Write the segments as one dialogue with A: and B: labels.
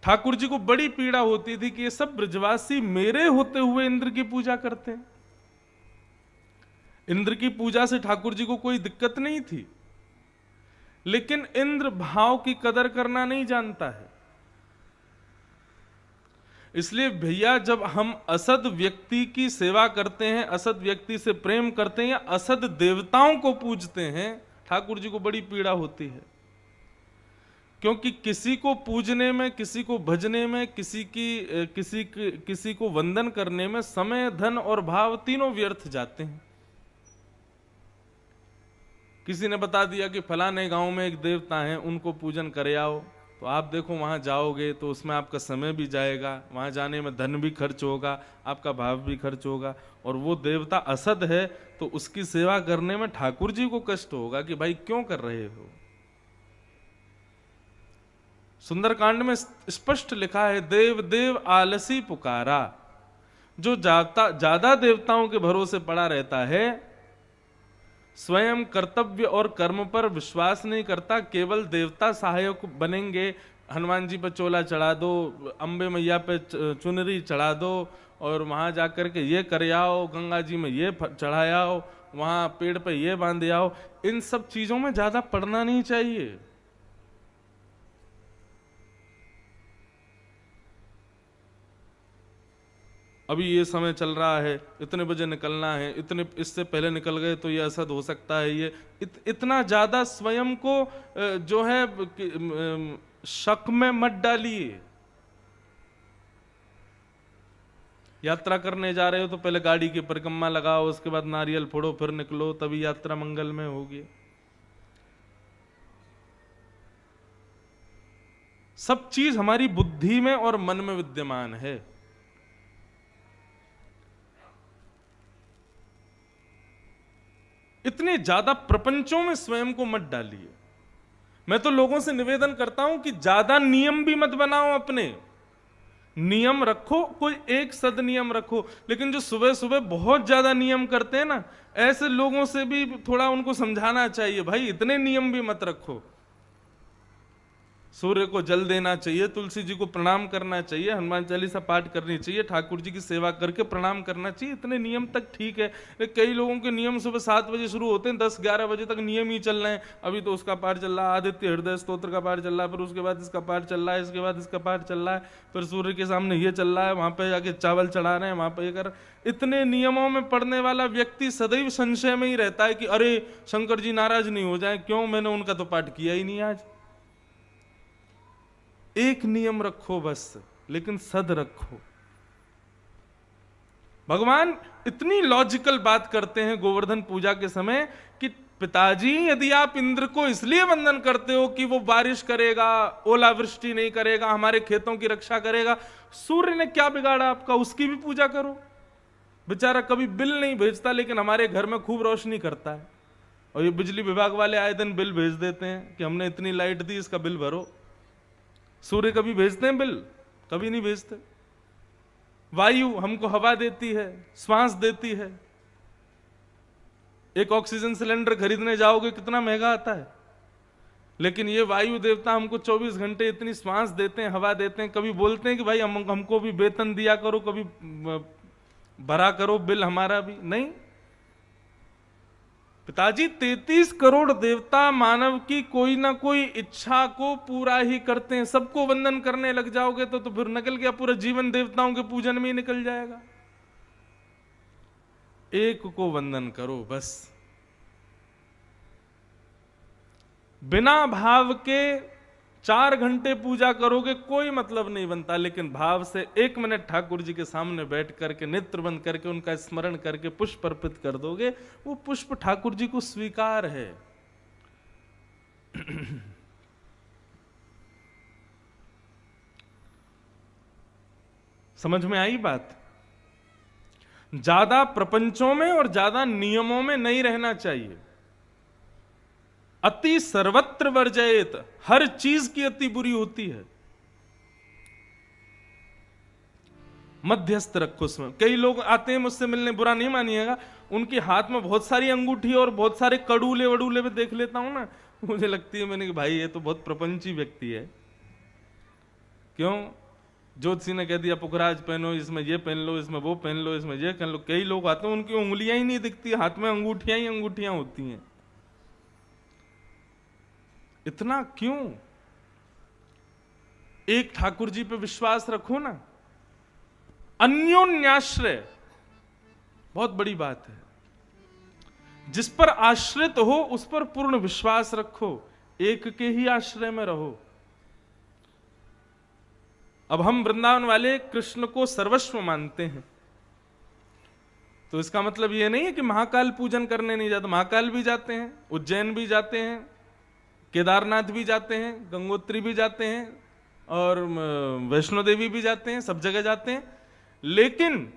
A: ठाकुर जी को बड़ी पीड़ा होती थी कि ये सब ब्रजवासी मेरे होते हुए इंद्र की पूजा करते हैं। इंद्र की पूजा से ठाकुर जी को कोई दिक्कत नहीं थी, लेकिन इंद्र भाव की कदर करना नहीं जानता है। इसलिए भैया, जब हम असद व्यक्ति की सेवा करते हैं, असद व्यक्ति से प्रेम करते हैं या असद देवताओं को पूजते हैं, ठाकुर जी को बड़ी पीड़ा होती है। क्योंकि किसी को पूजने में, किसी को भजने में, किसी को वंदन करने में समय, धन और भाव तीनों व्यर्थ जाते हैं। किसी ने बता दिया कि फलाने गांव में एक देवता हैं, उनको पूजन करे आओ, तो आप देखो वहां जाओगे तो उसमें आपका समय भी जाएगा, वहां जाने में धन भी खर्च होगा, आपका भाव भी खर्च होगा, और वो देवता असद है तो उसकी सेवा करने में ठाकुर जी को कष्ट होगा कि भाई क्यों कर रहे हो। सुंदरकांड में स्पष्ट लिखा है, देव देव आलसी पुकारा। जो ज्यादा देवताओं के भरोसे पड़ा रहता है, स्वयं कर्तव्य और कर्म पर विश्वास नहीं करता, केवल देवता सहायक बनेंगे, हनुमान जी पर चोला चढ़ा दो, अंबे मैया पे चुनरी चढ़ा दो, और वहां जाकर के ये कर आओ, गंगा जी में ये चढ़ाओ, वहां पेड़ पे ये बांध आओ, इन सब चीजों में ज्यादा पड़ना नहीं चाहिए। अभी ये समय चल रहा है, इतने बजे निकलना है, इतने इससे पहले निकल गए तो ये असद हो सकता है, ये इतना ज्यादा स्वयं को जो है शक में मत डालिए। यात्रा करने जा रहे हो तो पहले गाड़ी की परिक्रमा लगाओ, उसके बाद नारियल फोड़ो, फिर निकलो, तभी यात्रा मंगलमय होगी। सब चीज हमारी बुद्धि में और मन में विद्यमान है। इतने ज्यादा प्रपंचों में स्वयं को मत डालिए। मैं तो लोगों से निवेदन करता हूं कि ज्यादा नियम भी मत बनाओ, अपने नियम रखो, कोई एक सद नियम रखो, लेकिन जो सुबह सुबह बहुत ज्यादा नियम करते हैं ना, ऐसे लोगों से भी थोड़ा उनको समझाना चाहिए, भाई इतने नियम भी मत रखो। सूर्य को जल देना चाहिए, तुलसी जी को प्रणाम करना चाहिए, हनुमान चालीसा पाठ करनी चाहिए, ठाकुर जी की सेवा करके प्रणाम करना चाहिए, इतने नियम तक ठीक है। कई लोगों के नियम सुबह 7 बजे शुरू होते हैं, 10-11 बजे तक नियम ही चल रहे हैं। अभी तो उसका पाठ चल रहा है, आदित्य हृदय स्तोत्र का पाठ चल रहा है, फिर उसके बाद इसका पाठ चल रहा है, इसके बाद इसका पाठ चल रहा है, फिर सूर्य के सामने ये चल रहा है, वहां पर जाके चावल चढ़ा रहे हैं, वहां पर ये कर। इतने नियमों में पढ़ने वाला व्यक्ति सदैव संशय में ही रहता है कि अरे शंकर जी नाराज नहीं हो जाए, क्यों, मैंने उनका तो पाठ किया ही नहीं आज। एक नियम रखो बस, लेकिन सद रखो। भगवान इतनी लॉजिकल बात करते हैं गोवर्धन पूजा के समय कि पिताजी, यदि आप इंद्र को इसलिए वंदन करते हो कि वो बारिश करेगा, ओलावृष्टि नहीं करेगा, हमारे खेतों की रक्षा करेगा, सूर्य ने क्या बिगाड़ा आपका, उसकी भी पूजा करो। बेचारा कभी बिल नहीं भेजता, लेकिन हमारे घर में खूब रोशनी करता है, और ये बिजली विभाग वाले आए दिन बिल भेज देते हैं कि हमने इतनी लाइट दी, इसका बिल भरो। सूर्य कभी भेजते हैं बिल? कभी नहीं भेजते। वायु हमको हवा देती है, श्वास देती है। एक ऑक्सीजन सिलेंडर खरीदने जाओगे कितना महंगा आता है, लेकिन ये वायु देवता हमको 24 घंटे इतनी श्वास देते हैं, हवा देते हैं। कभी बोलते हैं कि भाई हमको भी वेतन दिया करो, कभी भरा करो बिल हमारा भी? नहीं। पिताजी 33 करोड़ देवता मानव की कोई ना कोई इच्छा को पूरा ही करते हैं। सबको वंदन करने लग जाओगे तो फिर निकल गया पूरा जीवन देवताओं के पूजन में ही निकल जाएगा। एक को वंदन करो बस। बिना भाव के 4 घंटे पूजा करोगे कोई मतलब नहीं बनता, लेकिन भाव से 1 मिनट ठाकुर जी के सामने बैठ करके नेत्र बंद करके उनका स्मरण करके पुष्प अर्पित कर दोगे, वो पुष्प ठाकुर जी को स्वीकार है। समझ में आई बात? ज्यादा प्रपंचों में और ज्यादा नियमों में नहीं रहना चाहिए। अति सर्वत्र वर्जयेत, हर चीज की अति बुरी होती है। मध्यस्थ रखो उसमें। कई लोग आते हैं मुझसे मिलने, बुरा नहीं मानिएगा, उनके हाथ में बहुत सारी अंगूठी और बहुत सारे कड़ूले वड़ूले में देख लेता हूं ना, मुझे लगती है मैंने कि भाई ये तो बहुत प्रपंची व्यक्ति है। क्यों? ज्योतिषी ने कह दिया पुखराज पहनो, इसमें ये पहन लो, इसमें वो पहन लो, इसमें ये पहन लो। कई लोग आते हैं उनकी उंगलियां ही नहीं दिखती, हाथ में अंगूठियां ही अंगूठियां होती हैं। इतना क्यों? एक ठाकुर जी पे विश्वास रखो ना। अन्योन्याश्रय बहुत बड़ी बात है। जिस पर आश्रित हो उस पर पूर्ण विश्वास रखो, एक के ही आश्रय में रहो। अब हम वृंदावन वाले कृष्ण को सर्वस्व मानते हैं, तो इसका मतलब यह नहीं है कि महाकाल पूजन करने नहीं जाते। महाकाल भी जाते हैं, उज्जैन भी जाते हैं, केदारनाथ भी जाते हैं, गंगोत्री भी जाते हैं, और वैष्णो देवी भी जाते हैं, सब जगह जाते हैं। लेकिन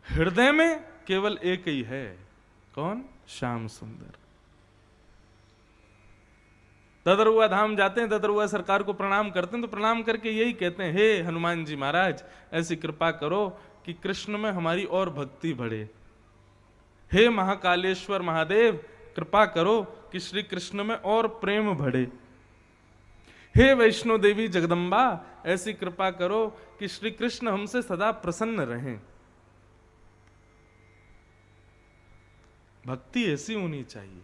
A: हृदय में केवल एक ही है। कौन? श्याम सुंदर। ददरुआ धाम जाते हैं, ददरुआ सरकार को प्रणाम करते हैं, तो प्रणाम करके यही कहते हैं, हे हनुमान जी महाराज, ऐसी कृपा करो कि कृष्ण में हमारी और भक्ति बढ़े। हे महाकालेश्वर महादेव, कृपा करो कि श्री कृष्ण में और प्रेम बढ़े। हे वैष्णो देवी जगदम्बा, ऐसी कृपा करो कि श्री कृष्ण हमसे सदा प्रसन्न रहें। भक्ति ऐसी होनी चाहिए,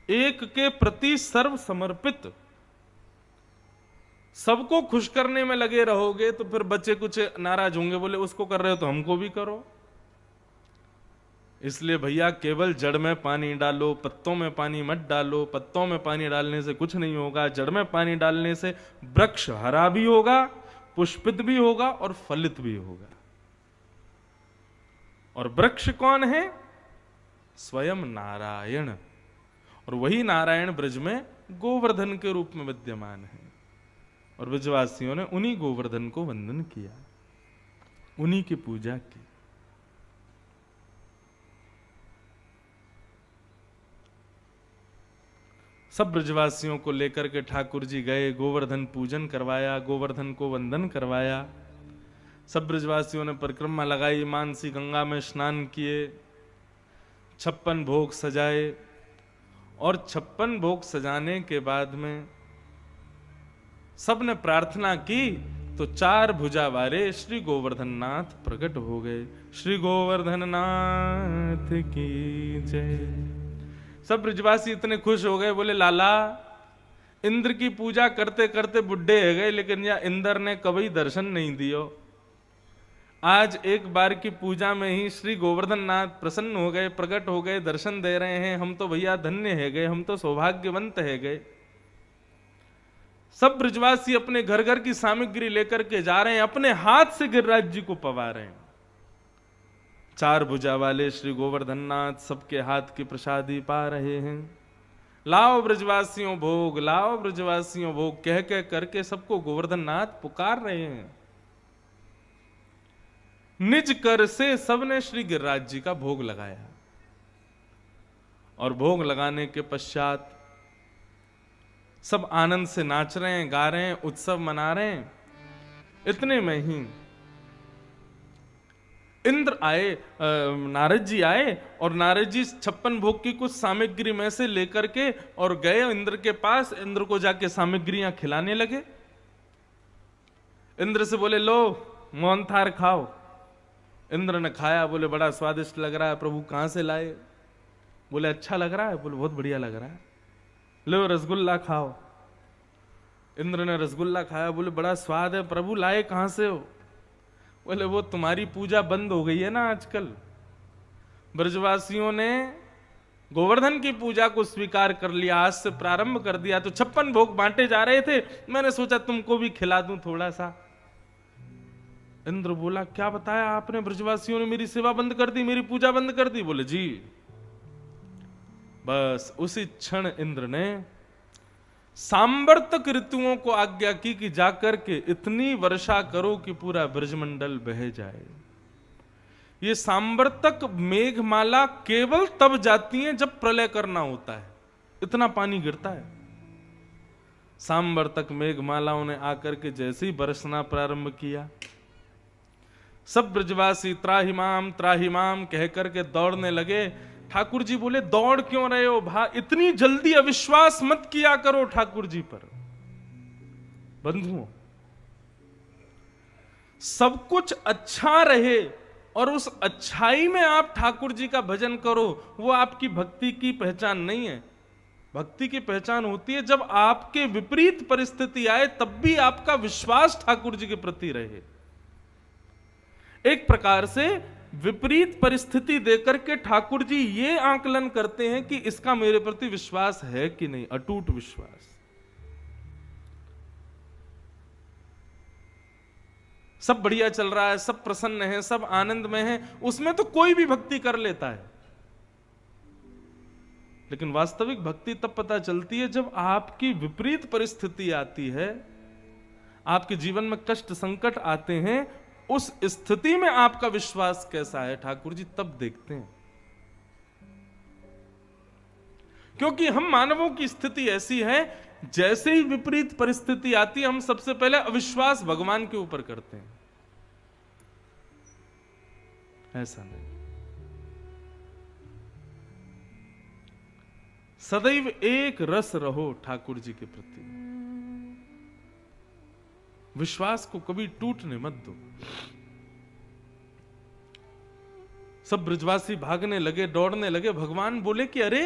A: एक के प्रति सर्व समर्पित। सबको खुश करने में लगे रहोगे तो फिर बच्चे कुछ नाराज होंगे, बोले उसको कर रहे हो तो हमको भी करो। इसलिए भैया केवल जड़ में पानी डालो, पत्तों में पानी मत डालो। पत्तों में पानी डालने से कुछ नहीं होगा, जड़ में पानी डालने से वृक्ष हरा भी होगा, पुष्पित भी होगा और फलित भी होगा। और वृक्ष कौन है? स्वयं नारायण। और वही नारायण ब्रज में गोवर्धन के रूप में विद्यमान है। और ब्रजवासियों ने उन्हीं गोवर्धन को वंदन किया, उन्हीं की पूजा की। सब ब्रजवासियों को लेकर के ठाकुर जी गए, गोवर्धन पूजन करवाया, गोवर्धन को वंदन करवाया। सब ब्रजवासियों ने परिक्रमा लगाई, मानसी गंगा में स्नान किए, 56 भोग सजाए। और 56 भोग सजाने के बाद में सब ने प्रार्थना की तो 4 भुजा वाले श्री गोवर्धन नाथ प्रकट हो गए। श्री गोवर्धन नाथ की जय। सब ब्रजवासी इतने खुश हो गए, बोले लाला, इंद्र की पूजा करते करते बुढ़े हो गए, लेकिन या इंद्र ने कभी दर्शन नहीं दियो। आज एक बार की पूजा में ही श्री गोवर्धन नाथ प्रसन्न हो गए, प्रकट हो गए, दर्शन दे रहे हैं। हम तो भैया धन्य है गए, हम तो सौभाग्यवंत है गए। सब ब्रजवासी अपने घर घर की सामग्री लेकर के जा रहे हैं, अपने हाथ से गिरिराज जी को पवा रहे हैं। 4 भुजा वाले श्री गोवर्धन नाथ सबके हाथ की प्रसादी पा रहे हैं। लाओ ब्रजवासियों भोग, लाओ ब्रजवासियों भोग कह कह करके सबको गोवर्धन नाथ पुकार रहे हैं। निज कर से सबने श्री गिरिराज जी का भोग लगाया। और भोग लगाने के पश्चात सब आनंद से नाच रहे हैं, गा रहे हैं, उत्सव मना रहे हैं। इतने में ही इंद्र आए, नारद जी आए, और नारद जी 56 भोग की कुछ सामग्री में से लेकर के और गए इंद्र के पास। इंद्र को जाके सामग्रियां खिलाने लगे। इंद्र से बोले, लो मोहनथाल खाओ। इंद्र ने खाया, बोले बड़ा स्वादिष्ट लग रहा है प्रभु, कहां से लाए? बोले अच्छा लग रहा है? बोले बहुत बढ़िया लग रहा है। लो रसगुल्ला खाओ। इंद्र ने रसगुल्ला खाया, बोले बड़ा स्वाद है प्रभु, लाए कहां से हो? बोले वो तुम्हारी पूजा बंद हो गई है ना आजकल। ब्रजवासियों ने गोवर्धन की पूजा को स्वीकार कर लिया, आज से प्रारंभ कर दिया, तो 56 भोग बांटे जा रहे थे, मैंने सोचा तुमको भी खिला दूं थोड़ा सा। इंद्र बोला, क्या बताया आपने? ब्रजवासियों ने मेरी सेवा बंद कर दी, मेरी पूजा बंद कर दी? बोले जी। बस उसी क्षण इंद्र ने सांवर्तक ऋतुओं को आज्ञा की कि जाकर के इतनी वर्षा करो कि पूरा ब्रजमंडल बह जाए। ये सांवर्तक मेघमाला केवल तब जाती है जब प्रलय करना होता है, इतना पानी गिरता है। सांवर्तक मेघमालाओं ने आकर के जैसे ही बरसना प्रारंभ किया, सब ब्रजवासी त्राहिमाम कह करके दौड़ने लगे। ठाकुर जी बोले, दौड़ क्यों रहे हो भाई? इतनी जल्दी अविश्वास मत किया करो ठाकुर जी पर। बंधुओं, सब कुछ अच्छा रहे और उस अच्छाई में आप ठाकुर जी का भजन करो, वो आपकी भक्ति की पहचान नहीं है। भक्ति की पहचान होती है जब आपके विपरीत परिस्थिति आए तब भी आपका विश्वास ठाकुर जी के प्रति रहे। एक प्रकार से विपरीत परिस्थिति देकर के ठाकुर जी ये आकलन करते हैं कि इसका मेरे प्रति विश्वास है कि नहीं, अटूट विश्वास। सब बढ़िया चल रहा है, सब प्रसन्न है, सब आनंद में है, उसमें तो कोई भी भक्ति कर लेता है। लेकिन वास्तविक भक्ति तब पता चलती है जब आपकी विपरीत परिस्थिति आती है, आपके जीवन में कष्ट संकट आते हैं, उस स्थिति में आपका विश्वास कैसा है ठाकुर जी तब देखते हैं। क्योंकि हम मानवों की स्थिति ऐसी है, जैसे ही विपरीत परिस्थिति आती है हम सबसे पहले अविश्वास भगवान के ऊपर करते हैं। ऐसा नहीं, सदैव एक रस रहो ठाकुर जी के प्रति, विश्वास को कभी टूटने मत दो। सब ब्रजवासी भागने लगे, दौड़ने लगे। भगवान बोले कि अरे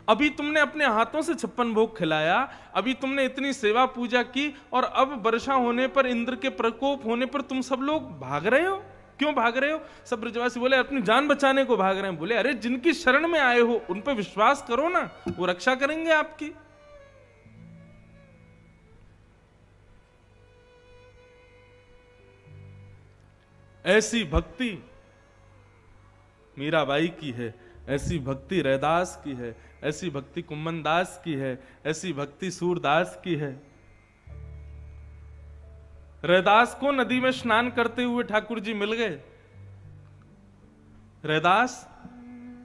A: अभी तुमने अपने हाथों से 56 भोग खिलाया, अभी तुमने इतनी सेवा पूजा की, और अब वर्षा होने पर, इंद्र के प्रकोप होने पर तुम सब लोग भाग रहे हो। क्यों भाग रहे हो? सब ब्रजवासी बोले अपनी जान बचाने को भाग रहे हैं। बोले अरे जिनकी शरण में आए हो उन पर विश्वास करो ना, वो रक्षा करेंगे आपकी। ऐसी भक्ति मीराबाई की है, ऐसी भक्ति रैदास की है, ऐसी भक्ति कुम्मन दास की है, ऐसी भक्ति सूरदास की है। रैदास को नदी में स्नान करते हुए ठाकुर जी मिल गए। रैदास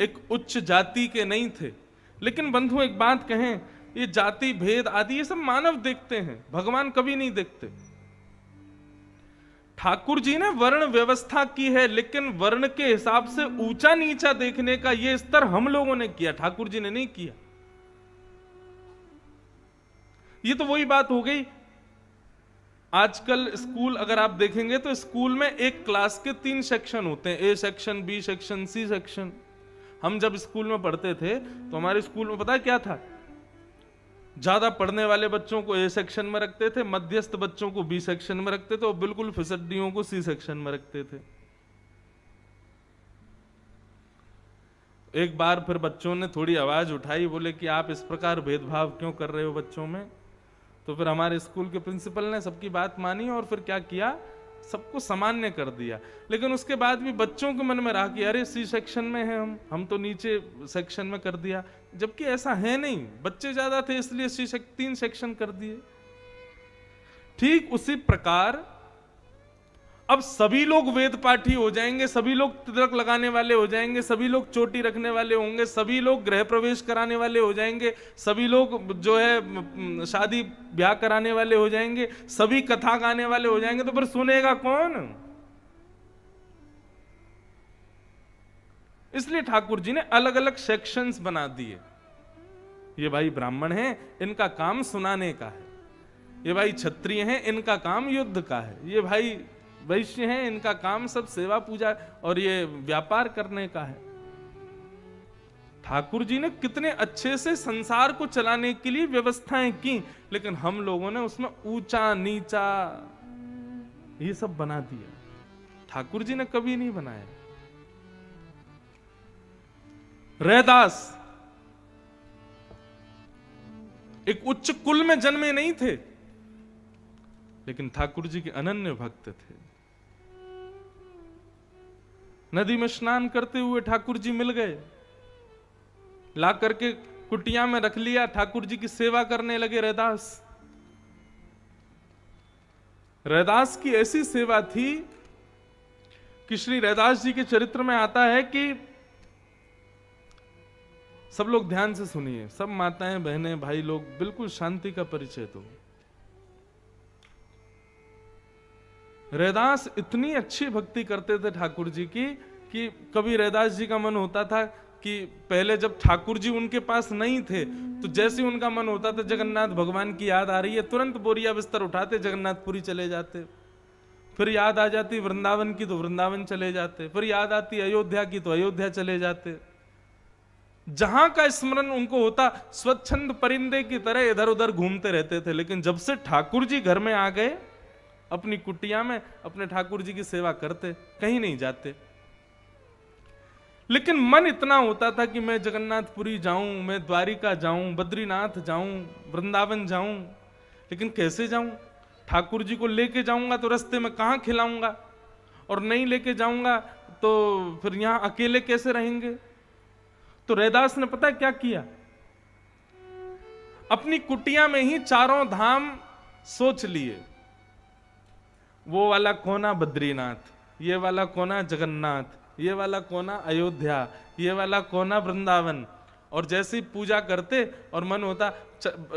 A: एक उच्च जाति के नहीं थे, लेकिन बंधु एक बात कहें, ये जाति भेद आदि ये सब मानव देखते हैं, भगवान कभी नहीं देखते। ठाकुर जी ने वर्ण व्यवस्था की है, लेकिन वर्ण के हिसाब से ऊंचा नीचा देखने का ये स्तर हम लोगों ने किया, ठाकुर जी ने नहीं किया। ये तो वही बात हो गई, आजकल स्कूल अगर आप देखेंगे तो स्कूल में एक क्लास के 3 सेक्शन होते हैं, A section, B section, C section. हम जब स्कूल में पढ़ते थे तो हमारे स्कूल में पता है क्या था? ज्यादा पढ़ने वाले बच्चों को ए सेक्शन में रखते थे, मध्यस्थ बच्चों को बी सेक्शन में रखते थे, और बिल्कुल फिसड्डियों को सी सेक्शन में रखते थे। एक बार फिर बच्चों ने थोड़ी आवाज उठाई, बोले कि आप इस प्रकार भेदभाव क्यों कर रहे हो बच्चों में? तो फिर हमारे स्कूल के प्रिंसिपल ने सबकी बात मानी और फिर क्या किया, सबको सामान्य कर दिया। लेकिन उसके बाद भी बच्चों के मन में रहा कि अरे सी सेक्शन में है हम तो नीचे सेक्शन में कर दिया, जबकि ऐसा है नहीं, बच्चे ज्यादा थे इसलिए 3 सेक्शन कर दिए। ठीक उसी प्रकार अब सभी लोग वेद पाठी हो जाएंगे, सभी लोग तिलक लगाने वाले हो जाएंगे, सभी लोग चोटी रखने वाले होंगे, सभी लोग गृह प्रवेश कराने वाले हो जाएंगे, सभी लोग जो है शादी ब्याह कराने वाले हो जाएंगे, सभी कथा गाने वाले हो जाएंगे, तो फिर सुनेगा कौन? इसलिए ठाकुर जी ने अलग अलग सेक्शंस बना दिए। ये भाई ब्राह्मण हैं, इनका काम सुनाने का है, ये भाई क्षत्रिय हैं, इनका काम युद्ध का है, ये भाई वैश्य हैं, इनका काम सब सेवा पूजा और ये व्यापार करने का है। ठाकुर जी ने कितने अच्छे से संसार को चलाने के लिए व्यवस्थाएं की, लेकिन हम लोगों ने उसमें ऊंचा नीचा ये सब बना दिया। ठाकुर जी ने कभी नहीं बनाया। रैदास एक उच्च कुल में जन्मे नहीं थे, लेकिन ठाकुर जी के अनन्य भक्त थे। नदी में स्नान करते हुए ठाकुर जी मिल गए, ला करके कुटिया में रख लिया, ठाकुर जी की सेवा करने लगे रैदास। रैदास की ऐसी सेवा थी कि श्री रैदास जी के चरित्र में आता है कि सब लोग ध्यान से सुनिए, सब माताएं बहनें भाई लोग, बिल्कुल शांति का परिचय दो। रैदास इतनी अच्छी भक्ति करते थे ठाकुर जी की कि कभी रैदास जी का मन होता था कि पहले जब ठाकुर जी उनके पास नहीं थे तो जैसे उनका मन होता था जगन्नाथ भगवान की याद आ रही है, तुरंत बोरिया बिस्तर उठाते जगन्नाथपुरी चले जाते। फिर याद आ जाती वृंदावन की तो वृंदावन चले जाते, फिर याद आती अयोध्या की तो अयोध्या चले जाते। जहां का स्मरण उनको होता स्वच्छंद परिंदे की तरह इधर उधर घूमते रहते थे। लेकिन जब से ठाकुर जी घर में आ गए, अपनी कुटिया में अपने ठाकुर जी की सेवा करते, कहीं नहीं जाते। लेकिन मन इतना होता था कि मैं जगन्नाथपुरी जाऊं, मैं द्वारिका जाऊं, बद्रीनाथ जाऊं, वृंदावन जाऊं। लेकिन कैसे जाऊं? ठाकुर जी को लेके जाऊंगा तो रास्ते में कहां खिलाऊंगा, और नहीं लेके जाऊंगा तो फिर यहां अकेले कैसे रहेंगे? तो रैदास ने पता है क्या किया? अपनी कुटिया में ही चारों धाम सोच लिए। वो वाला कोना बद्रीनाथ, ये वाला कोना जगन्नाथ, ये वाला कोना अयोध्या, ये वाला कोना वृंदावन। और जैसे ही पूजा करते और मन होता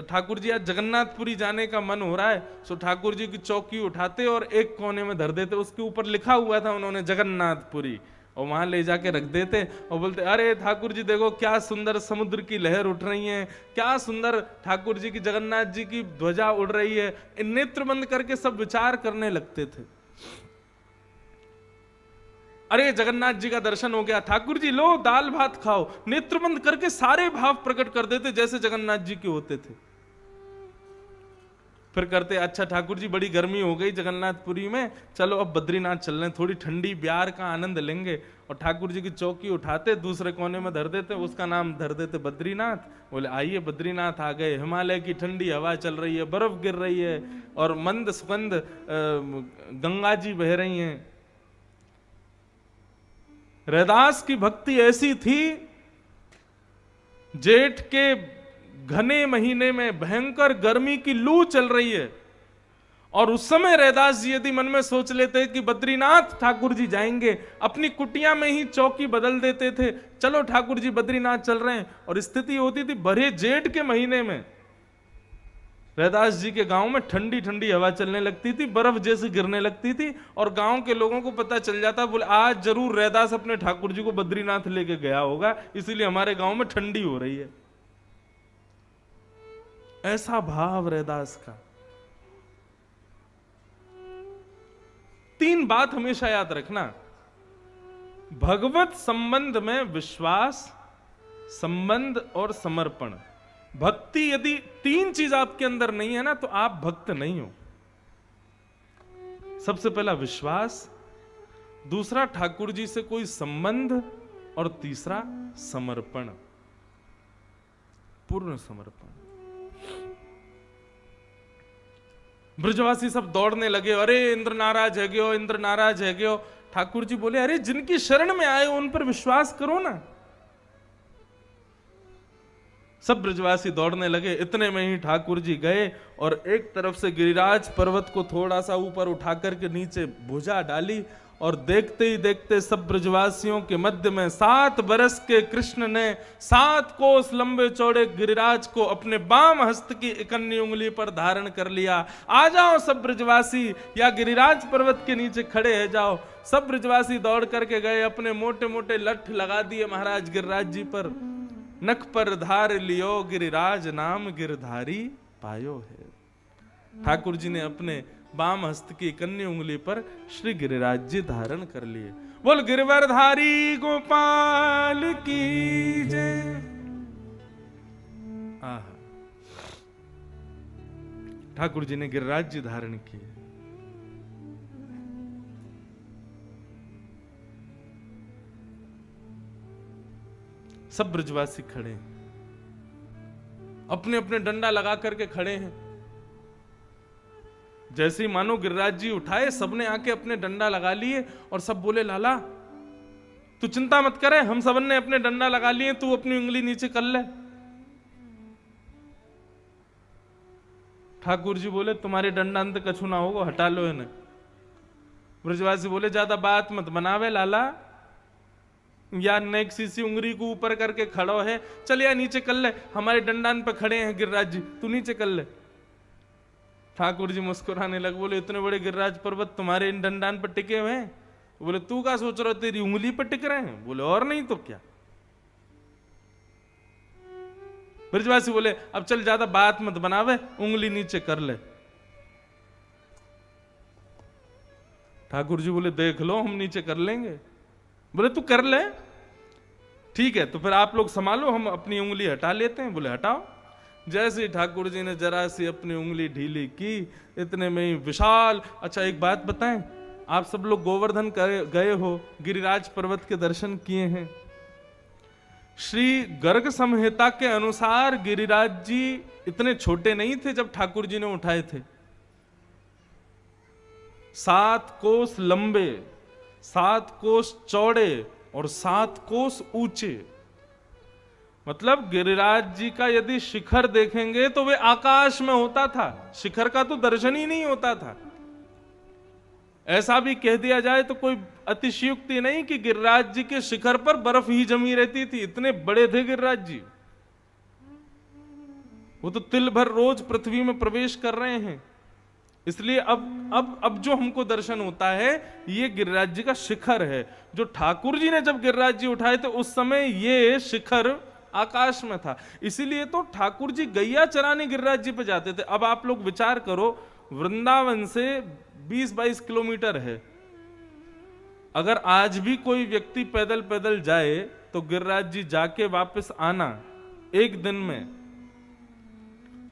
A: ठाकुर जी आज जगन्नाथपुरी जाने का मन हो रहा है, सो ठाकुर जी की चौकी उठाते और एक कोने में धर देते, उसके ऊपर लिखा हुआ था उन्होंने जगन्नाथपुरी, और वहां ले जाके रख देते और बोलते अरे ठाकुर जी देखो क्या सुंदर समुद्र की लहर उठ रही है, क्या सुंदर ठाकुर जी की जगन्नाथ जी की ध्वजा उड़ रही है। नेत्र बंद करके सब विचार करने लगते थे। अरे जगन्नाथ जी का दर्शन हो गया, ठाकुर जी लो दाल भात खाओ, नेत्र बंद करके सारे भाव प्रकट कर देते जैसे जगन्नाथ जी के होते थे। फिर करते अच्छा ठाकुर जी बड़ी गर्मी हो गई जगन्नाथपुरी में, चलो अब बद्रीनाथ चल रहे हैं, थोड़ी ठंडी ब्यार का आनंद लेंगे। और ठाकुर जी की चौकी उठाते दूसरे कोने में धर देते, उसका नाम धर देते बद्रीनाथ। बोले आइए बद्रीनाथ आ गए, हिमालय की ठंडी हवा चल रही है, बर्फ गिर रही है और मंद सुगंध गंगा जी बह रही हैं। रैदास की भक्ति ऐसी थी, जेठ के घने महीने में भयंकर गर्मी की लू चल रही है और उस समय रैदास जी यदि मन में सोच लेते कि बद्रीनाथ ठाकुर जी जाएंगे, अपनी कुटिया में ही चौकी बदल देते थे, चलो ठाकुर जी बद्रीनाथ चल रहे हैं। और स्थिति होती थी भरे जेठ के महीने में रैदास जी के गांव में ठंडी ठंडी हवा चलने लगती थी, बर्फ जैसी गिरने लगती थी और गांव के लोगों को पता चल जाता, बोले आज जरूर रैदास अपने ठाकुर जी को बद्रीनाथ लेके गया होगा, इसीलिए हमारे गांव में ठंडी हो रही है। ऐसा भाव रैदास का। तीन बात हमेशा याद रखना, भगवत संबंध में विश्वास, संबंध और समर्पण। भक्ति यदि तीन चीज आपके अंदर नहीं है ना तो आप भक्त नहीं हो। सबसे पहला विश्वास, दूसरा ठाकुर जी से कोई संबंध और तीसरा समर्पण, पूर्ण समर्पण। ब्रजवासी सब दौड़ने लगे, अरे इंद्र नाराज है गयो, इंद्र नाराज है गयो। ठाकुर जी बोले अरे जिनकी शरण में आए उन पर विश्वास करो ना। सब ब्रजवासी दौड़ने लगे, इतने में ही ठाकुर जी गए और एक तरफ से गिरिराज पर्वत को थोड़ा सा ऊपर उठाकर के नीचे भुजा डाली और देखते ही देखते सब ब्रजवासियों के मध्य में 7 बरस के कृष्ण ने 7 कोस लंबे चौड़े गिरिराज को अपने बाम हस्त की इकन्नी उंगली पर धारण कर लिया। आ जाओ सब ब्रजवासी, या गिरिराज पर्वत के नीचे खड़े है जाओ। सब ब्रजवासी दौड़ करके गए, अपने मोटे मोटे लठ लगा दिए महाराज गिरिराज जी पर। नख पर धार लियो गिरिराज नाम गिरधारी पायो है। ठाकुर जी ने अपने बाम हस्त की कन्नी उंगली पर श्री गिरिराज जी धारण कर लिए। बोल गिरवरधारी गोपाल की जय। आहा, ठाकुर जी ने गिरिराज जी धारण किए। सब ब्रजवासी खड़े हैं, अपने अपने डंडा लगा करके खड़े हैं। जैसे ही मानो गिरिराज जी उठाए, सबने आके अपने डंडा लगा लिए और सब बोले लाला तू चिंता मत करे, हम सबन ने अपने डंडा लगा लिए, तू अपनी उंगली नीचे कर ले। ठाकुर जी बोले तुम्हारे डंडा अंत कछु ना होगा, हटा लो इन्हें। ब्रजवासी बोले ज्यादा बात मत बनावे लाला, या नेक सीसी उंगली को ऊपर करके खड़ो है, चल या नीचे कर ले, हमारे डंडान पे खड़े हैं गिरिराज जी, तू नीचे कर ले। ठाकुर जी मुस्कुराने लगे, बोले इतने बड़े गिरिराज पर्वत तुम्हारे इन डंडान पर टिके हुए हैं? बोले तू क्या सोच रहा, तेरी उंगली पर टिक रहे हैं? बोले और नहीं तो क्या। ब्रजवासी बोले अब चल ज्यादा बात मत बनावे, उंगली नीचे कर ले। ठाकुर जी बोले देख लो हम नीचे कर लेंगे। बोले तू कर ले, ठीक है तो फिर आप लोग संभालो, हम अपनी उंगली हटा लेते हैं। बोले हटाओ। जैसे ही ठाकुर जी ने जरा सी अपनी उंगली ढीली की, इतने में ही विशाल। अच्छा एक बात बताएं, आप सब लोग गोवर्धन गए हो, गिरिराज पर्वत के दर्शन किए हैं। श्री गर्ग संहिता के अनुसार गिरिराज जी इतने छोटे नहीं थे जब ठाकुर जी ने उठाए थे। 7 कोस लंबे, 7 कोस चौड़े और 7 कोस ऊंचे। मतलब गिरिराज जी का यदि शिखर देखेंगे तो वे आकाश में होता था, शिखर का तो दर्शन ही नहीं होता था। ऐसा भी कह दिया जाए तो कोई अतिशयोक्ति नहीं कि गिरिराज जी के शिखर पर बर्फ ही जमी रहती थी, इतने बड़े थे गिरिराज जी। वो तो तिल भर रोज पृथ्वी में प्रवेश कर रहे हैं। इसलिए अब जो हमको दर्शन होता है ये गिरिराज जी का शिखर है। जो ठाकुर जी ने जब गिरिराज जी उठाए थे उस समय ये शिखर आकाश में था। इसीलिए तो ठाकुर जी गैया चराने गिरिराज जी पे जाते थे। अब आप लोग विचार करो, वृंदावन से 20-22 किलोमीटर है। अगर आज भी कोई व्यक्ति पैदल पैदल जाए तो गिरिराज जी जाके वापस आना एक दिन में,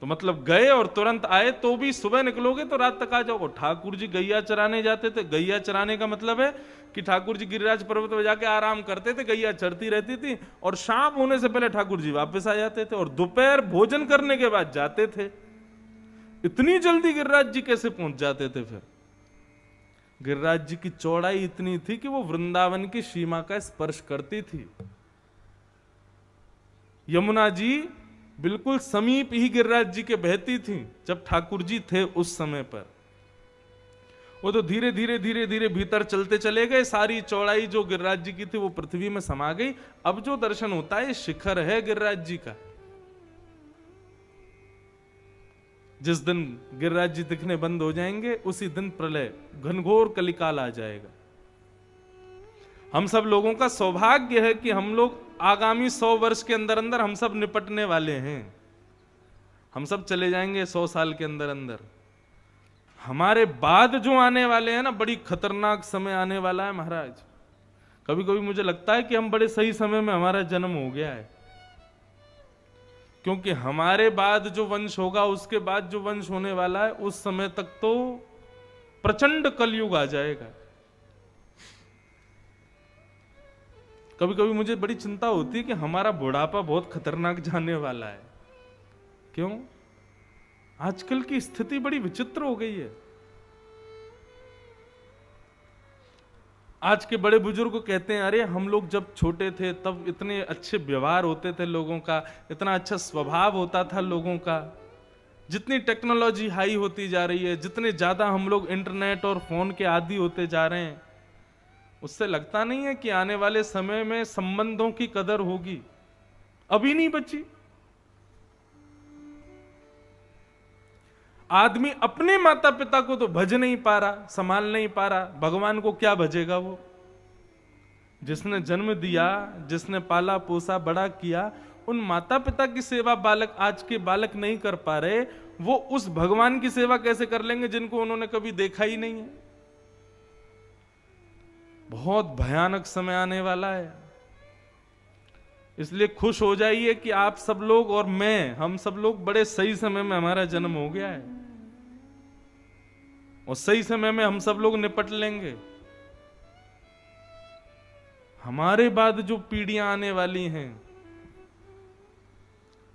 A: तो मतलब गए और तुरंत आए तो भी सुबह निकलोगे तो रात तक आ जाओगे। ठाकुर जी गैया चराने जाते थे। गैया चराने का मतलब है कि ठाकुर जी गिरिराज पर्वत पर जाके आराम करते थे, गैया चरती रहती थी और शाम होने से पहले ठाकुर जी वापस आ जाते थे और दोपहर भोजन करने के बाद जाते थे। इतनी जल्दी गिरिराज जी कैसे पहुंच जाते थे? फिर गिरिराज जी की चौड़ाई इतनी थी कि वो वृंदावन की सीमा का स्पर्श करती थी। यमुना जी बिल्कुल समीप ही गिरिराज जी के बहती थी जब ठाकुर जी थे उस समय पर। वो तो धीरे धीरे धीरे धीरे भीतर चलते चले गए, सारी चौड़ाई जो गिरिराज जी की थी वो पृथ्वी में समा गई। अब जो दर्शन होता है शिखर है गिरिराज जी का। जिस दिन गिरिराज जी दिखने बंद हो जाएंगे उसी दिन प्रलय घनघोर कलिकाल आ जाएगा। हम सब लोगों का सौभाग्य है कि हम लोग आगामी 100 वर्ष के अंदर अंदर हम सब निपटने वाले हैं। हम सब चले जाएंगे 100 साल के अंदर अंदर। हमारे बाद जो आने वाले हैं ना, बड़ी खतरनाक समय आने वाला है महाराज। कभी कभी मुझे लगता है कि हम बड़े सही समय में हमारा जन्म हो गया है, क्योंकि हमारे बाद जो वंश होगा, उसके बाद जो वंश होने वाला है, उस समय तक तो प्रचंड कलयुग आ जाएगा। कभी कभी मुझे बड़ी चिंता होती है कि हमारा बुढ़ापा बहुत खतरनाक जाने वाला है। क्यों? आजकल की स्थिति बड़ी विचित्र हो गई है। आज के बड़े बुजुर्ग कहते हैं अरे हम लोग जब छोटे थे तब इतने अच्छे व्यवहार होते थे लोगों का, इतना अच्छा स्वभाव होता था लोगों का। जितनी टेक्नोलॉजी हाई होती जा रही है, जितने ज्यादा हम लोग इंटरनेट और फोन के आदी होते जा रहे हैं, उससे लगता नहीं है कि आने वाले समय में संबंधों की कदर होगी। अभी नहीं बची। आदमी अपने माता पिता को तो भज नहीं पा रहा, संभाल नहीं पा रहा, भगवान को क्या भजेगा? वो जिसने जन्म दिया, जिसने पाला पोसा बड़ा किया, उन माता पिता की सेवा बालक, आज के बालक नहीं कर पा रहे। वो उस भगवान की सेवा कैसे कर लेंगे जिनको उन्होंने कभी देखा ही नहीं है? बहुत भयानक समय आने वाला है। इसलिए खुश हो जाइए कि आप सब लोग और मैं, हम सब लोग बड़े सही समय में हमारा जन्म हो गया है और सही समय में हम सब लोग निपट लेंगे। हमारे बाद जो पीढ़ियां आने वाली हैं,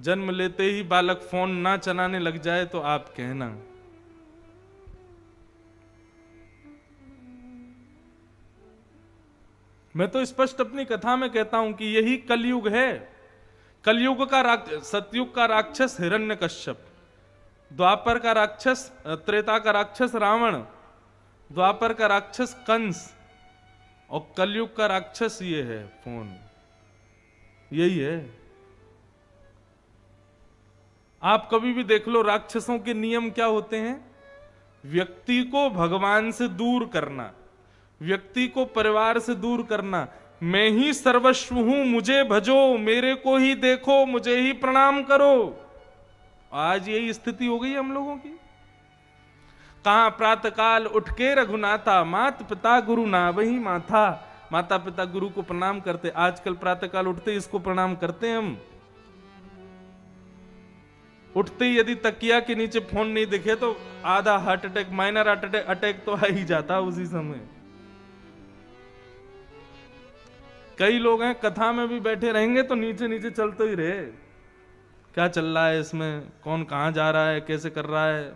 A: जन्म लेते ही बालक फोन ना चलाने लग जाए तो आप कहना। मैं तो स्पष्ट अपनी कथा में कहता हूं कि यही कलयुग है। कलयुग का सतयुग का राक्षस हिरण्यकश्यप, द्वापर का राक्षस, त्रेता का राक्षस रावण, द्वापर का राक्षस कंस और कलयुग का राक्षस ये है फोन। यही है। आप कभी भी देख लो राक्षसों के नियम क्या होते हैं। व्यक्ति को भगवान से दूर करना, व्यक्ति को परिवार से दूर करना, मैं ही सर्वस्व हूं, मुझे भजो, मेरे को ही देखो, मुझे ही प्रणाम करो। आज यही स्थिति हो गई हम लोगों की। कहां प्रातःकाल उठ के रघुनाथा, मात पिता गुरु ना वही माथा। माता पिता गुरु को प्रणाम करते, आजकल प्रातःकाल उठते इसको प्रणाम करते हैं हम। उठते ही यदि तकिया के नीचे फोन नहीं दिखे तो आधा हार्ट अटैक, माइनर अटैक तो आ ही जाता उसी समय। कई लोग हैं कथा में भी बैठे रहेंगे तो नीचे नीचे चलते ही रहे, क्या चल रहा है इसमें, कौन कहां जा रहा है, कैसे कर रहा है,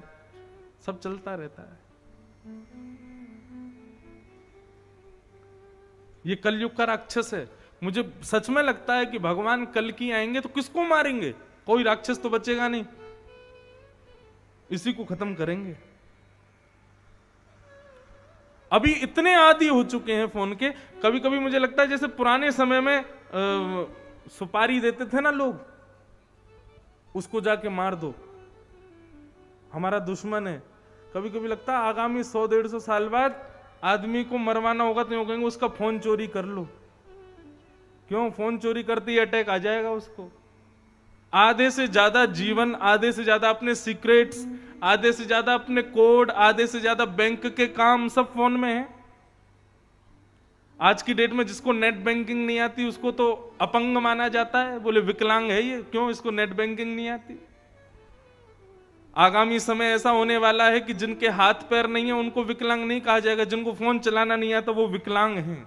A: सब चलता रहता है। ये कलयुग का राक्षस है। मुझे सच में लगता है कि भगवान कल की आएंगे तो किसको मारेंगे, कोई राक्षस तो बचेगा नहीं, इसी को खत्म करेंगे। अभी इतने आदी हो चुके हैं फोन के, कभी कभी मुझे लगता है जैसे पुराने समय में सुपारी देते थे ना लोग, उसको जाके मार दो, हमारा दुश्मन है। कभी कभी लगता है आगामी 100-150 साल बाद आदमी को मरवाना होगा तो यूं कहेंगे उसका फोन चोरी कर लो। क्यों? फोन चोरी करते ही अटैक आ जाएगा उसको। आधे से ज्यादा जीवन, आधे से ज्यादा अपने सीक्रेट्स, आधे से ज्यादा अपने कोड, आधे से ज्यादा बैंक के काम सब फोन में है। आज की डेट में जिसको नेट बैंकिंग नहीं आती उसको तो अपंग माना जाता है, बोले विकलांग है ये, क्यों? इसको नेट बैंकिंग नहीं आती। आगामी समय ऐसा होने वाला है कि जिनके हाथ पैर नहीं है उनको विकलांग नहीं कहा जाएगा, जिनको फोन चलाना नहीं आता वो विकलांग हैं।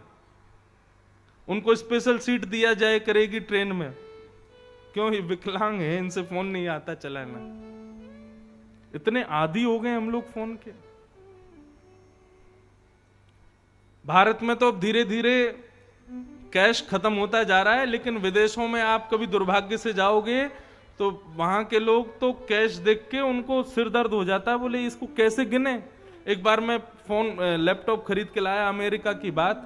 A: उनको स्पेशल सीट दिया जाए करेगी ट्रेन में, क्यों? ये विकलांग है, इनसे फोन नहीं आता चलाना। इतने आदी हो गए हम लोग फोन के। भारत में तो अब धीरे धीरे कैश खत्म होता जा रहा है, लेकिन विदेशों में आप कभी दुर्भाग्य से जाओगे तो वहां के लोग तो कैश देख के उनको सिर दर्द हो जाता है, बोले इसको कैसे गिने। एक बार मैं लैपटॉप खरीद के लाया, अमेरिका की बात,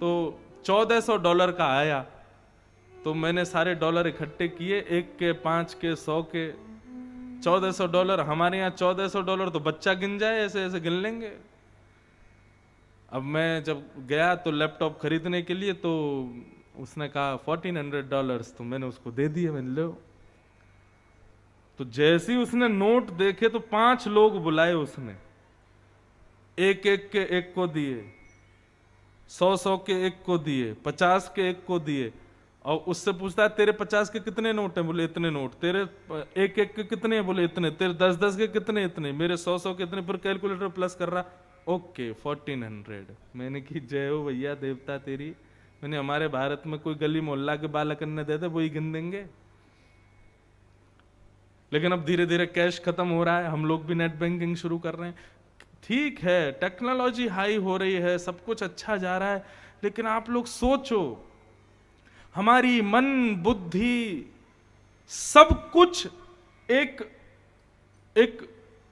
A: तो $1400 का आया। तो मैंने सारे डॉलर इकट्ठे किए, 1 के 5 के 100 के, $1400। हमारे यहाँ $1400 तो बच्चा गिन जाए, ऐसे ऐसे गिन लेंगे। अब मैं जब गया तो लैपटॉप खरीदने के लिए, तो उसने कहा $1400, तो मैंने उसको दे दिया, मैंने लो। तो जैसे ही उसने नोट देखे तो 5 लोग बुलाए उसने, एक एक के एक को दिए, 100 के एक को दिए, 50 के एक को दिए, और उससे पूछता है तेरे 50 के कितने नोट हैं? बोले इतने नोट। तेरे एक एक के कितने हैं? बोले इतने। तेरे 10-10 के कितने? इतने। मेरे 100 के इतने। पर कैलकुलेटर प्लस कर रहा, ओके 1400। मैंने की जय हो भैया देवता तेरी। मैंने हमारे भारत में कोई गली मोहल्ला के बालक ने दे दे वही गिन देंगे। लेकिन अब धीरे धीरे कैश खत्म हो रहा है, हम लोग भी नेट बैंकिंग शुरू कर रहे हैं। ठीक है, टेक्नोलॉजी हाई हो रही है, सब कुछ अच्छा जा रहा है, लेकिन आप लोग सोचो, हमारी मन बुद्धि सब कुछ एक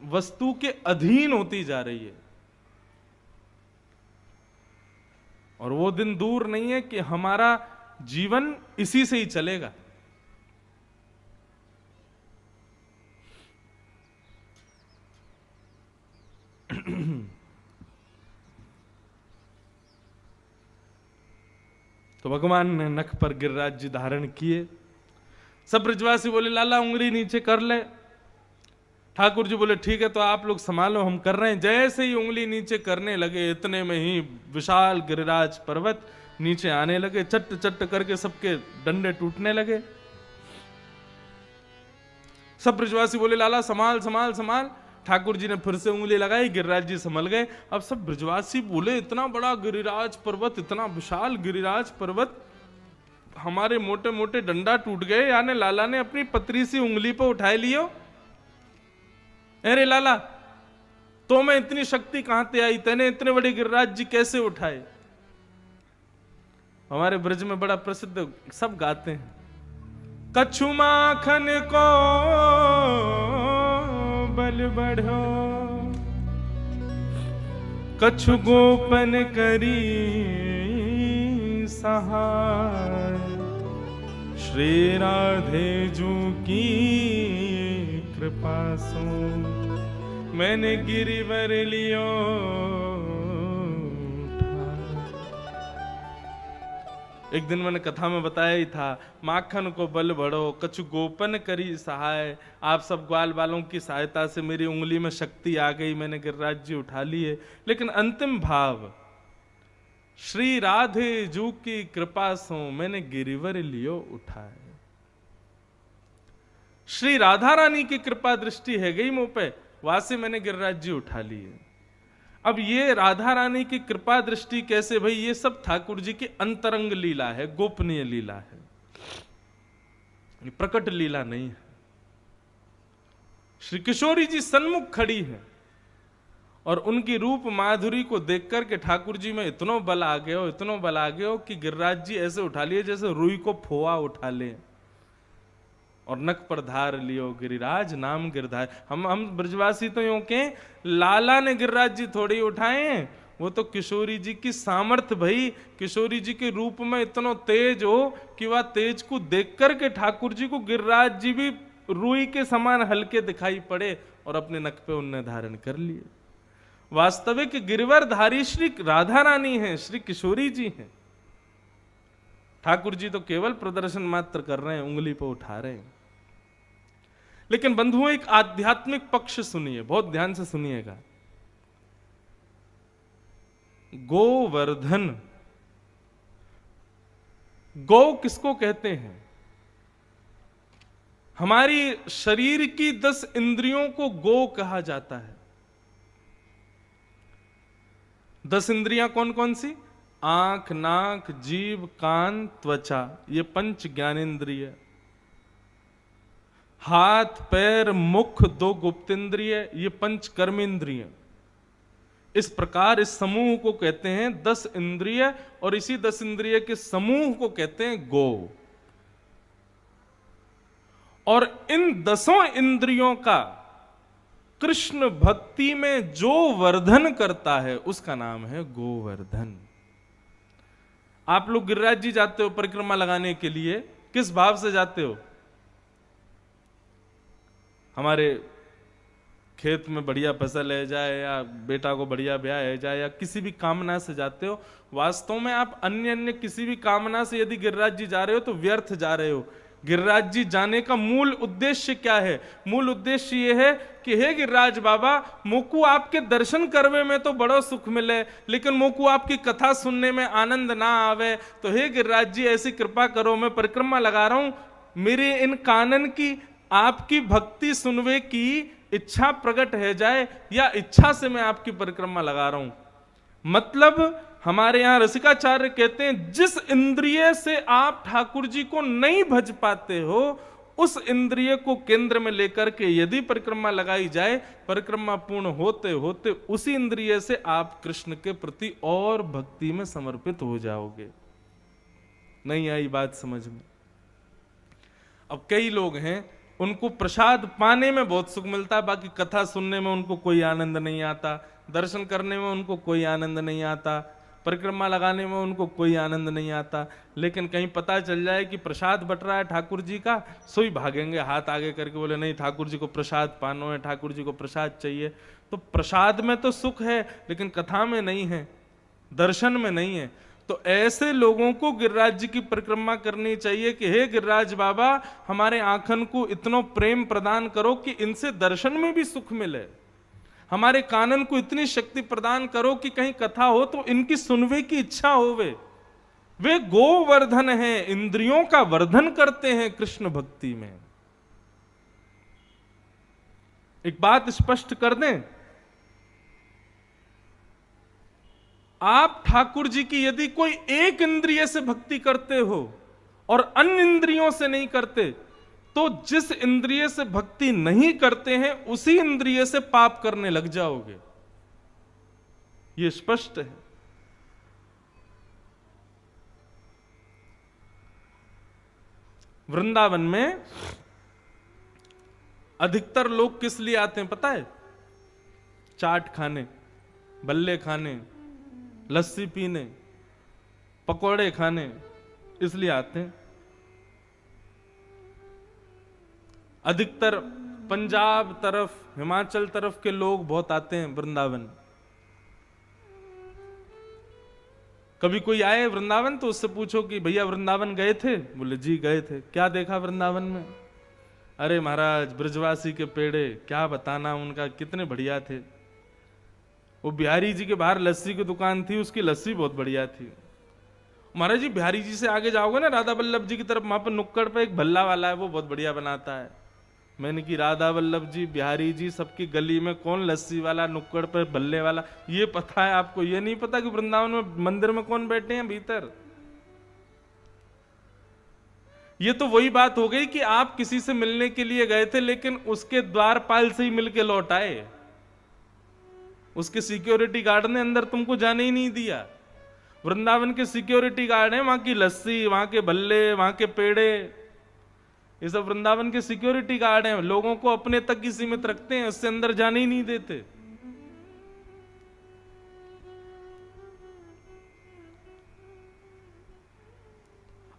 A: वस्तु के अधीन होती जा रही है। और वो दिन दूर नहीं है कि हमारा जीवन इसी से ही चलेगा। तो भगवान ने नख पर गिरिराज जी धारण किए। सब ब्रजवासी बोले लाला उंगली नीचे कर ले। ठाकुर जी बोले ठीक है, तो आप लोग संभालो, हम कर रहे हैं। जैसे ही उंगली नीचे करने लगे, इतने में ही विशाल गिरिराज पर्वत नीचे आने लगे। चट्ट चट्ट करके सबके डंडे टूटने लगे। सब ब्रजवासी बोले लाला संभाल संभाल संभाल। ठाकुर जी ने फिर से उंगली लगाई, गिरिराज जी संभल गए। अब सब ब्रजवासी बोले इतना बड़ा गिरिराज पर्वत, इतना विशाल गिरिराज पर्वत, हमारे मोटे मोटे डंडा टूट गए, यानी लाला ने अपनी पतरी सी उंगली पर उठा लियो। अरे लाला, तो मैं इतनी शक्ति कहां से आई, तेने इतने बड़े गिरिराज जी कैसे उठाए? हमारे ब्रज में बड़ा प्रसिद्ध सब गाते हैं, कछु माखन को बल बढ़ो, कछु गोपन करी सहाय, श्री राधे जू की कृपा सो मैंने गिरिवर लियो। एक दिन मैंने कथा में बताया ही था, माखन को बल बढ़ो कछु गोपन करी सहाय। आप सब ग्वाल वालों की सहायता से मेरी उंगली में शक्ति आ गई, मैंने गिरिराज जी उठा लिए। लेकिन अंतिम भाव, श्री राधे जू की कृपा सो मैंने गिरिवर लियो उठाए। श्री राधा रानी की कृपा दृष्टि है गई मुंह पे, वहां से मैंने गिरिराज जी उठा लिए। अब ये राधा रानी की कृपा दृष्टि कैसे भाई? ये सब ठाकुर जी की अंतरंग लीला है, गोपनीय लीला है, प्रकट लीला नहीं है। श्री किशोरी जी सन्मुख खड़ी है और उनकी रूप माधुरी को देख करके ठाकुर जी में इतना बल आ गया हो, इतना बल आ गया हो कि गिरिराज जी ऐसे उठा लिए जैसे रुई को फोआ उठा ले, और नक पर धार लियो गिरिराज नाम गिरधार। हम ब्रजवासी तो यूं के लाला ने गिरिराज जी थोड़ी उठाए, वो तो किशोरी जी की सामर्थ्य भाई, किशोरी जी के रूप में इतना तेज हो कि वह तेज को देख करके ठाकुर जी को गिरिराज जी भी रुई के समान हल्के दिखाई पड़े और अपने नक पे उनने धारण कर लिए। वास्तविक गिरिवरधारी श्री राधा रानी है, श्री किशोरी जी हैं। ठाकुर जी तो केवल प्रदर्शन मात्र कर रहे हैं, उंगली पर उठा रहे हैं। लेकिन बंधुओं, एक आध्यात्मिक पक्ष सुनिए, बहुत ध्यान से सुनिएगा। गोवर्धन, गौ किसको कहते हैं? हमारी शरीर की 10 इंद्रियों को गो कहा जाता है। 10 इंद्रियां कौन कौन सी? आंख, नाक, जीभ, कान, त्वचा, ये पंच ज्ञानेंद्रिय। हाथ, पैर, मुख, 2 गुप्तेंद्रिय, ये पंच कर्मेंद्रिय। इस प्रकार इस समूह को कहते हैं 10 इंद्रिय, और इसी 10 इंद्रिय के समूह को कहते हैं गो। और इन 10 इंद्रियों का कृष्ण भक्ति में जो वर्धन करता है उसका नाम है गोवर्धन। आप लोग गिरिराज जी जाते हो परिक्रमा लगाने के लिए, किस भाव से जाते हो? हमारे खेत में बढ़िया फसल है जाए, या बेटा को बढ़िया ब्याह है जाए, या किसी भी कामना से जाते हो। वास्तव में आप अन्य किसी भी कामना से यदि गिरिराज जी जा रहे हो तो व्यर्थ जा रहे हो। गिरिराज जी जाने का मूल उद्देश्य क्या है? मूल उद्देश्य यह है कि हे गिरिराज बाबा, मोकू आपके दर्शन करवे में तो बड़ो सुख मिले, लेकिन मोकू आपकी कथा सुनने में आनंद ना आवे, तो हे गिरिराज जी ऐसी कृपा करो, मैं परिक्रमा लगा रहा हूं, मेरे इन कानन की आपकी भक्ति सुनवे की इच्छा प्रकट है जाए, या इच्छा से मैं आपकी परिक्रमा लगा रहा हूं। मतलब हमारे यहां रसिकाचार्य कहते हैं, जिस इंद्रिय से आप ठाकुर जी को नहीं भज पाते हो, उस इंद्रिय को केंद्र में लेकर के यदि परिक्रमा लगाई जाए, परिक्रमा पूर्ण होते होते उसी इंद्रिय से आप कृष्ण के प्रति और भक्ति में समर्पित हो जाओगे। नहीं आई बात समझ में? अब कई लोग हैं, उनको प्रसाद पाने में बहुत सुख मिलता है, बाकी कथा सुनने में उनको कोई आनंद नहीं आता, दर्शन करने में उनको कोई आनंद नहीं आता, परिक्रमा लगाने में उनको कोई आनंद नहीं आता। लेकिन कहीं पता चल जाए कि प्रसाद बट रहा है ठाकुर जी का, सोई भागेंगे हाथ आगे करके, बोले नहीं ठाकुर जी को प्रसाद पानो है, ठाकुर जी को प्रसाद चाहिए। तो प्रसाद में तो सुख है, लेकिन कथा में नहीं है, दर्शन में नहीं है। तो ऐसे लोगों को गिरिराज जी की परिक्रमा करनी चाहिए कि हे गिरिराज बाबा, हमारे आंखन को इतना प्रेम प्रदान करो कि इनसे दर्शन में भी सुख मिले, हमारे कानन को इतनी शक्ति प्रदान करो कि कहीं कथा हो तो इनकी सुनवे की इच्छा होवे। वे गोवर्धन हैं, इंद्रियों का वर्धन करते हैं कृष्ण भक्ति में। एक बात स्पष्ट कर दें, आप ठाकुर जी की यदि कोई एक इंद्रिय से भक्ति करते हो और अन्य इंद्रियों से नहीं करते, तो जिस इंद्रिय से भक्ति नहीं करते हैं उसी इंद्रिय से पाप करने लग जाओगे। यह स्पष्ट है। वृंदावन में अधिकतर लोग किस लिए आते हैं पता है? चाट खाने, बल्ले खाने, लस्सी पीने, पकोड़े खाने, इसलिए आते हैं। अधिकतर पंजाब तरफ, हिमाचल तरफ के लोग बहुत आते हैं वृंदावन। कभी कोई आए वृंदावन तो उससे पूछो कि भैया वृंदावन गए थे? बोले जी गए थे। क्या देखा वृंदावन में? अरे महाराज ब्रजवासी के पेड़े, क्या बताना उनका, कितने बढ़िया थे। वो बिहारी जी के बाहर लस्सी की दुकान थी, उसकी लस्सी बहुत बढ़िया थी। महाराज जी बिहारी जी से आगे जाओगे ना राधा वल्लभ जी की तरफ, वहां पर नुक्कड़ पे एक भल्ला वाला है, वो बहुत बढ़िया बनाता है। मैंने कि राधा वल्लभ जी, बिहारी जी, सबकी गली में कौन लस्सी वाला, नुक्कड़ पे भल्ले वाला, ये पता है आपको? ये नहीं पता कि वृंदावन में मंदिर में कौन बैठे हैं भीतर? ये तो वही बात हो गई कि आप किसी से मिलने के लिए गए थे, लेकिन उसके द्वारपाल से ही मिलके लौट आए। उसके सिक्योरिटी गार्ड ने अंदर तुमको जाने ही नहीं दिया। वृंदावन के सिक्योरिटी गार्ड हैं, वहां की लस्सी, वहां के भल्ले, वहां के पेड़े, ये सब वृंदावन के सिक्योरिटी गार्ड हैं। लोगों को अपने तक ही सीमित रखते हैं, उससे अंदर जाने ही नहीं देते।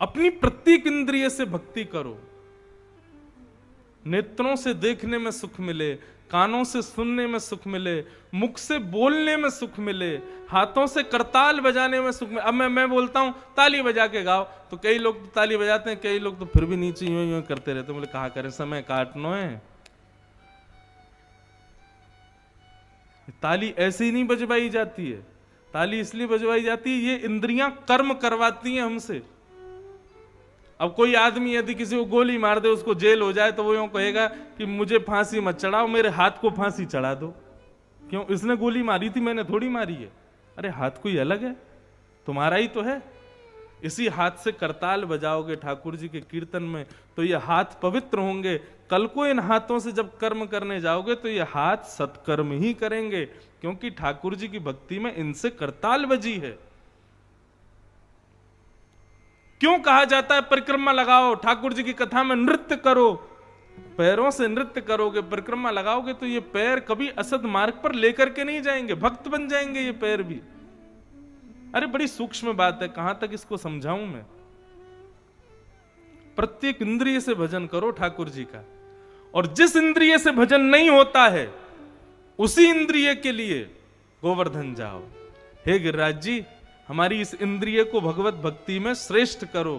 A: अपनी प्रत्येक इंद्रिय से भक्ति करो। नेत्रों से देखने में सुख मिले, कानों से सुनने में सुख मिले, मुख से बोलने में सुख मिले, हाथों से करताल बजाने में सुख मिले। अब मैं बोलता हूं ताली बजा के गाओ, तो कई लोग तो ताली बजाते हैं, कई लोग तो फिर भी नीचे यूं यूं करते रहते। बोले कहा करें, समय काटना है। ताली ऐसे ही नहीं बजवाई जाती है, ताली इसलिए बजवाई जाती है, ये इंद्रियां कर्म करवाती हैं हमसे। अब कोई आदमी यदि किसी को गोली मार दे, उसको जेल हो जाए, तो वो यूं कहेगा कि मुझे फांसी मत चढ़ाओ, मेरे हाथ को फांसी चढ़ा दो। क्यों? इसने गोली मारी थी, मैंने थोड़ी मारी है। अरे हाथ कोई अलग है, तुम्हारा ही तो है। इसी हाथ से करताल बजाओगे ठाकुर जी के कीर्तन में, तो ये हाथ पवित्र होंगे। कल को इन हाथों से जब कर्म करने जाओगे तो ये हाथ सत्कर्म ही करेंगे, क्योंकि ठाकुर जी की भक्ति में इनसे करताल बजी है। क्यों कहा जाता है परिक्रमा लगाओ, ठाकुर जी की कथा में नृत्य करो? पैरों से नृत्य करोगे, परिक्रमा लगाओगे, तो ये पैर कभी असद मार्ग पर लेकर के नहीं जाएंगे, भक्त बन जाएंगे ये पैर भी। अरे बड़ी सूक्ष्म बात है, कहां तक इसको समझाऊं मैं। प्रत्येक इंद्रिय से भजन करो ठाकुर जी का, और जिस इंद्रिय से भजन नहीं होता है उसी इंद्रिय के लिए गोवर्धन जाओ। हे गिरिराज जी, हमारी इस इंद्रिय को भगवत भक्ति में श्रेष्ठ करो।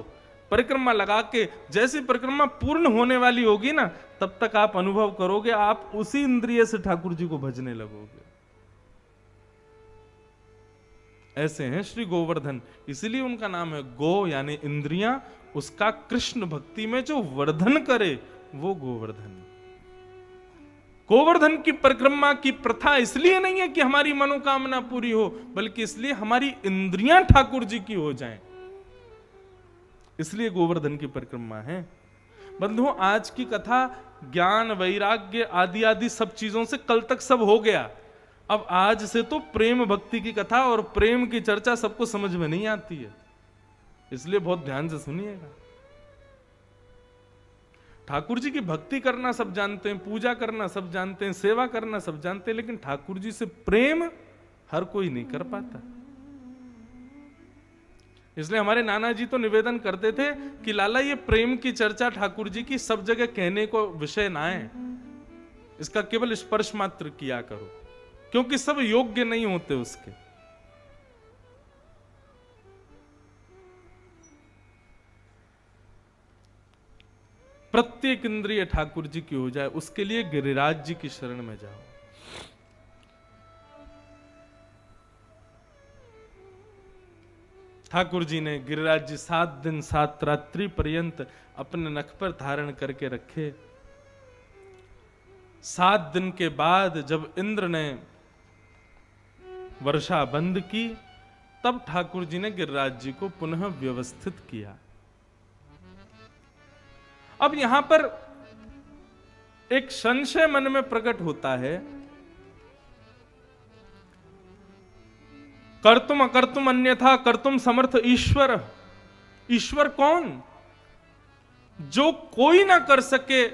A: परिक्रमा लगा के, जैसी परिक्रमा पूर्ण होने वाली होगी ना, तब तक आप अनुभव करोगे आप उसी इंद्रिय से ठाकुर जी को भजने लगोगे। ऐसे हैं श्री गोवर्धन, इसलिए उनका नाम है गो, यानी इंद्रियां। उसका कृष्ण भक्ति में जो वर्धन करे वो गोवर्धन। गोवर्धन की परिक्रमा की प्रथा इसलिए नहीं है कि हमारी मनोकामना पूरी हो, बल्कि इसलिए हमारी इंद्रियां ठाकुर जी की हो जाएं, इसलिए गोवर्धन की परिक्रमा है। बंधुओं, आज की कथा ज्ञान, वैराग्य आदि आदि सब चीजों से कल तक सब हो गया। अब आज से तो प्रेम भक्ति की कथा और प्रेम की चर्चा सबको समझ में नहीं आती है, इसलिए बहुत ध्यान से सुनिएगा। ठाकुर जी की भक्ति करना सब जानते हैं, पूजा करना सब जानते हैं, सेवा करना सब जानते हैं, लेकिन ठाकुर जी से प्रेम हर कोई नहीं कर पाता। इसलिए हमारे नाना जी तो निवेदन करते थे कि लाला ये प्रेम की चर्चा ठाकुर जी की सब जगह कहने को विषय ना है, इसका केवल स्पर्श मात्र किया करो, क्योंकि सब योग्य नहीं होते उसके। प्रत्येक इंद्रिय ठाकुर जी की हो जाए, उसके लिए गिरिराज जी की शरण में जाओ। ठाकुर जी ने गिरिराज जी 7 दिन 7 रात्रि पर्यंत अपने नख पर धारण करके रखे। 7 दिन के बाद जब इंद्र ने वर्षा बंद की, तब ठाकुर जी ने गिरिराज जी को पुनः व्यवस्थित किया। अब यहां पर एक संशय मन में प्रकट होता है, कर्तुम अकर्तुम अन्यथा कर्तुम समर्थ ईश्वर। ईश्वर कौन? जो कोई ना कर सके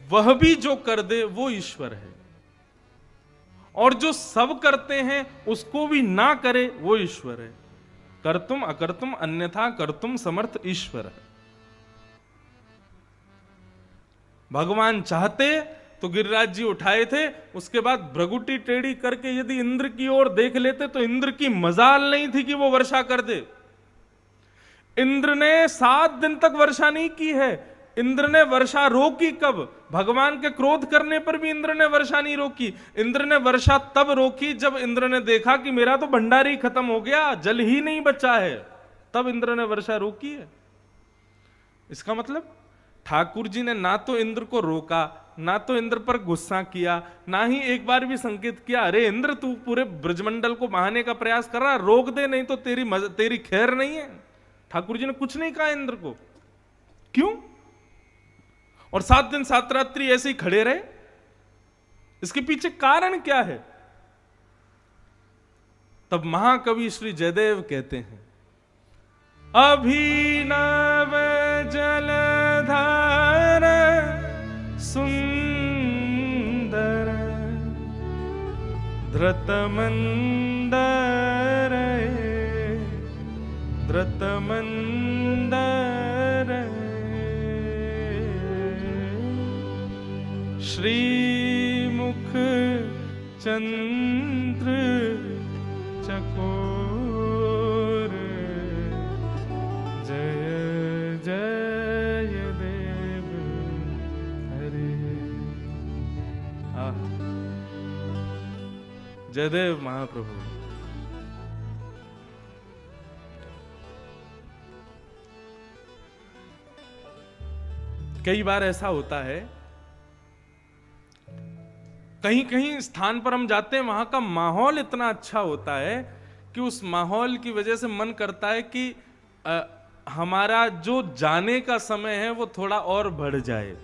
A: वह भी जो कर दे वो ईश्वर है, और जो सब करते हैं उसको भी ना करे वो ईश्वर है। कर्तुम अकर्तुम अन्यथा कर्तुम समर्थ ईश्वर है। भगवान चाहते तो गिरिराज जी उठाए थे। उसके बाद भ्रगुटी टेढ़ी करके यदि इंद्र की ओर देख लेते तो इंद्र की मजाल नहीं थी कि वो वर्षा कर दे। इंद्र ने 7 दिन तक वर्षा नहीं की है। इंद्र ने वर्षा रोकी कब? भगवान के क्रोध करने पर भी इंद्र ने वर्षा नहीं रोकी। इंद्र ने वर्षा तब रोकी जब इंद्र ने देखा कि मेरा तो भंडार ही खत्म हो गया, जल ही नहीं बचा है, तब इंद्र ने वर्षा रोकी है। इसका मतलब ठाकुर जी ने ना तो इंद्र को रोका, ना तो इंद्र पर गुस्सा किया, ना ही एक बार भी संकेत किया अरे इंद्र तू पूरे ब्रजमंडल को बहाने का प्रयास कर रहा, रोक दे नहीं तो तेरी खैर नहीं है। ठाकुर जी ने कुछ नहीं कहा इंद्र को। क्यों? और 7 दिन 7 रात्रि ऐसे ही खड़े रहे। इसके पीछे कारण क्या है? तब महाकवि श्री जयदेव कहते हैं, अभिनव जलधार सुंदर धृतमंदर धृतमंदर श्रीमुख चंद्र चकोर जय जय देव हरे। जयदेव महाप्रभु। कई बार ऐसा होता है, कहीं कहीं स्थान पर हम जाते हैं, वहां का माहौल इतना अच्छा होता है कि उस माहौल की वजह से मन करता है कि हमारा जो जाने का समय है वो थोड़ा और बढ़ जाए।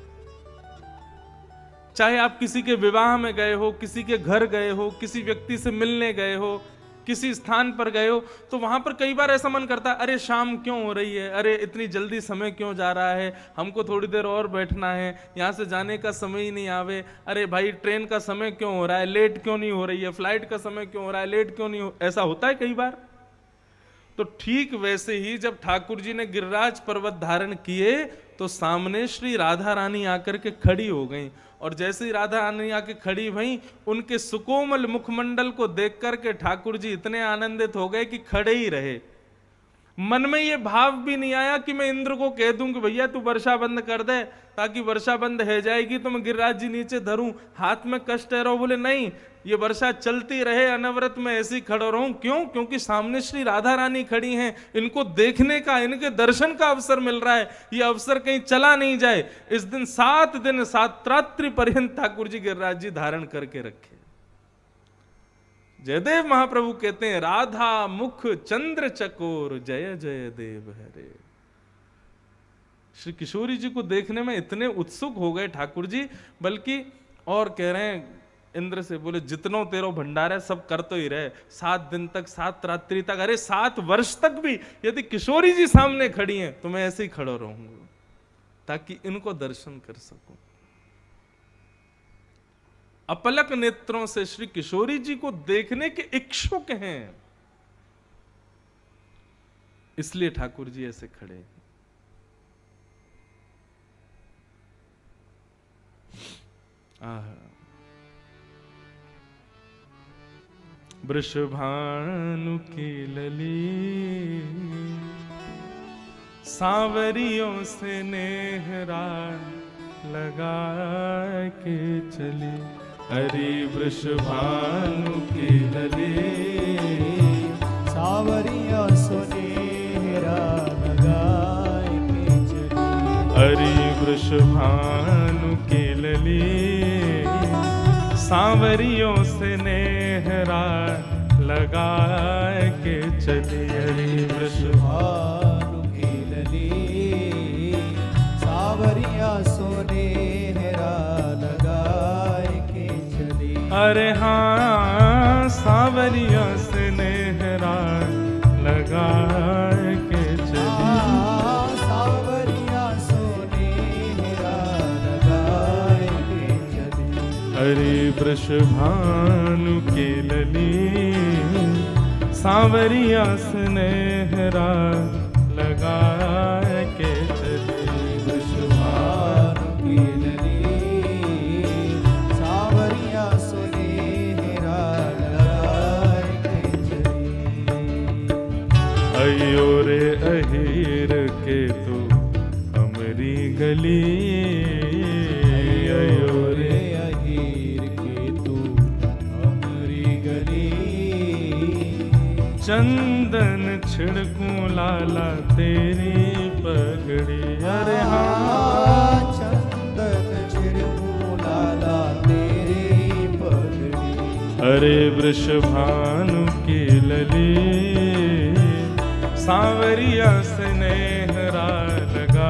A: चाहे आप किसी के विवाह में गए हो, किसी के घर गए हो, किसी व्यक्ति से मिलने गए हो, किसी स्थान पर गए हो, तो वहां पर कई बार ऐसा मन करता है अरे शाम क्यों हो रही है, अरे इतनी जल्दी समय क्यों जा रहा है, हमको थोड़ी देर और बैठना है, यहाँ से जाने का समय ही नहीं आवे, अरे भाई ट्रेन का समय क्यों हो रहा है, लेट क्यों नहीं हो रही है, फ्लाइट का समय क्यों हो रहा है, लेट क्यों नहीं हो, ऐसा होता है कई बार। तो ठीक वैसे ही जब ठाकुर जी ने गिरिराज पर्वत धारण किए तो सामने श्री राधा रानी आकर के खड़ी हो गई, और जैसे ही राधा रानी आके खड़ी भई, उनके सुकोमल मुखमंडल को देख करके ठाकुर जी इतने आनंदित हो गए कि खड़े ही रहे। मन में ये भाव भी नहीं आया कि मैं इंद्र को कह दूं कि भैया तू वर्षा बंद कर दे, ताकि वर्षा बंद हो जाएगी तो मैं गिरिराज जी नीचे धरूं, हाथ में कष्ट है। बोले नहीं, ये वर्षा चलती रहे, अनवरत में ऐसे ही खड़ा रहूं। क्यों? क्योंकि सामने श्री राधा रानी खड़ी हैं, इनको देखने का, इनके दर्शन का अवसर मिल रहा है, ये अवसर कहीं चला नहीं जाए। इस दिन 7 दिन 7 रात्रि पर्यंत ठाकुर जी गिरिराज जी धारण करके रखे। जयदेव महाप्रभु कहते हैं, राधा मुख चंद्र चकोर जय जय देव हरे। श्री किशोरी जी को देखने में इतने उत्सुक हो गए ठाकुर जी, बल्कि और कह रहे हैं इंद्र से, बोले जितनो तेरो भंडार है सब कर तो ही रहे, 7 दिन तक 7 रात्रि तक, अरे 7 वर्ष तक भी यदि किशोरी जी सामने खड़ी हैं तो मैं ऐसे ही खड़ा रहूंगा ताकि इनको दर्शन कर सकूं। अपलक नेत्रों से श्री किशोरी जी को देखने के इच्छुक हैं, इसलिए ठाकुर जी ऐसे खड़े हैं। वृषभानु की लली सांवरियों से नेहरा लगा के चली, हरि वृषभानु की लली
B: सांवरियों से नेहरा लगा के चली,
A: हरि वृषभानु की लली सांवरियों से नेहरा लगा के चली, हरि
B: वृषभानु की लली सांवरियों से नेहरा लगा के चली।
A: अरे हाँ, सांवरियों से नेहरा लगा के चली, हरि वृषभानु की लली सांवरिया स्नेहरा लगा के चली,
B: वृषभानु की लली
A: अयो रे अहीर के तू हमरी गली,
B: अयो रे अहीर के तू हमरी गली।
A: चंदन छिड़कूं लाला तेरी पगड़ी। अरे हाँ
B: चंदन छिड़कूं लाला तेरी पगड़ी।
A: अरे वृषभानु की लली, सांवरिया स्नेहरा लगा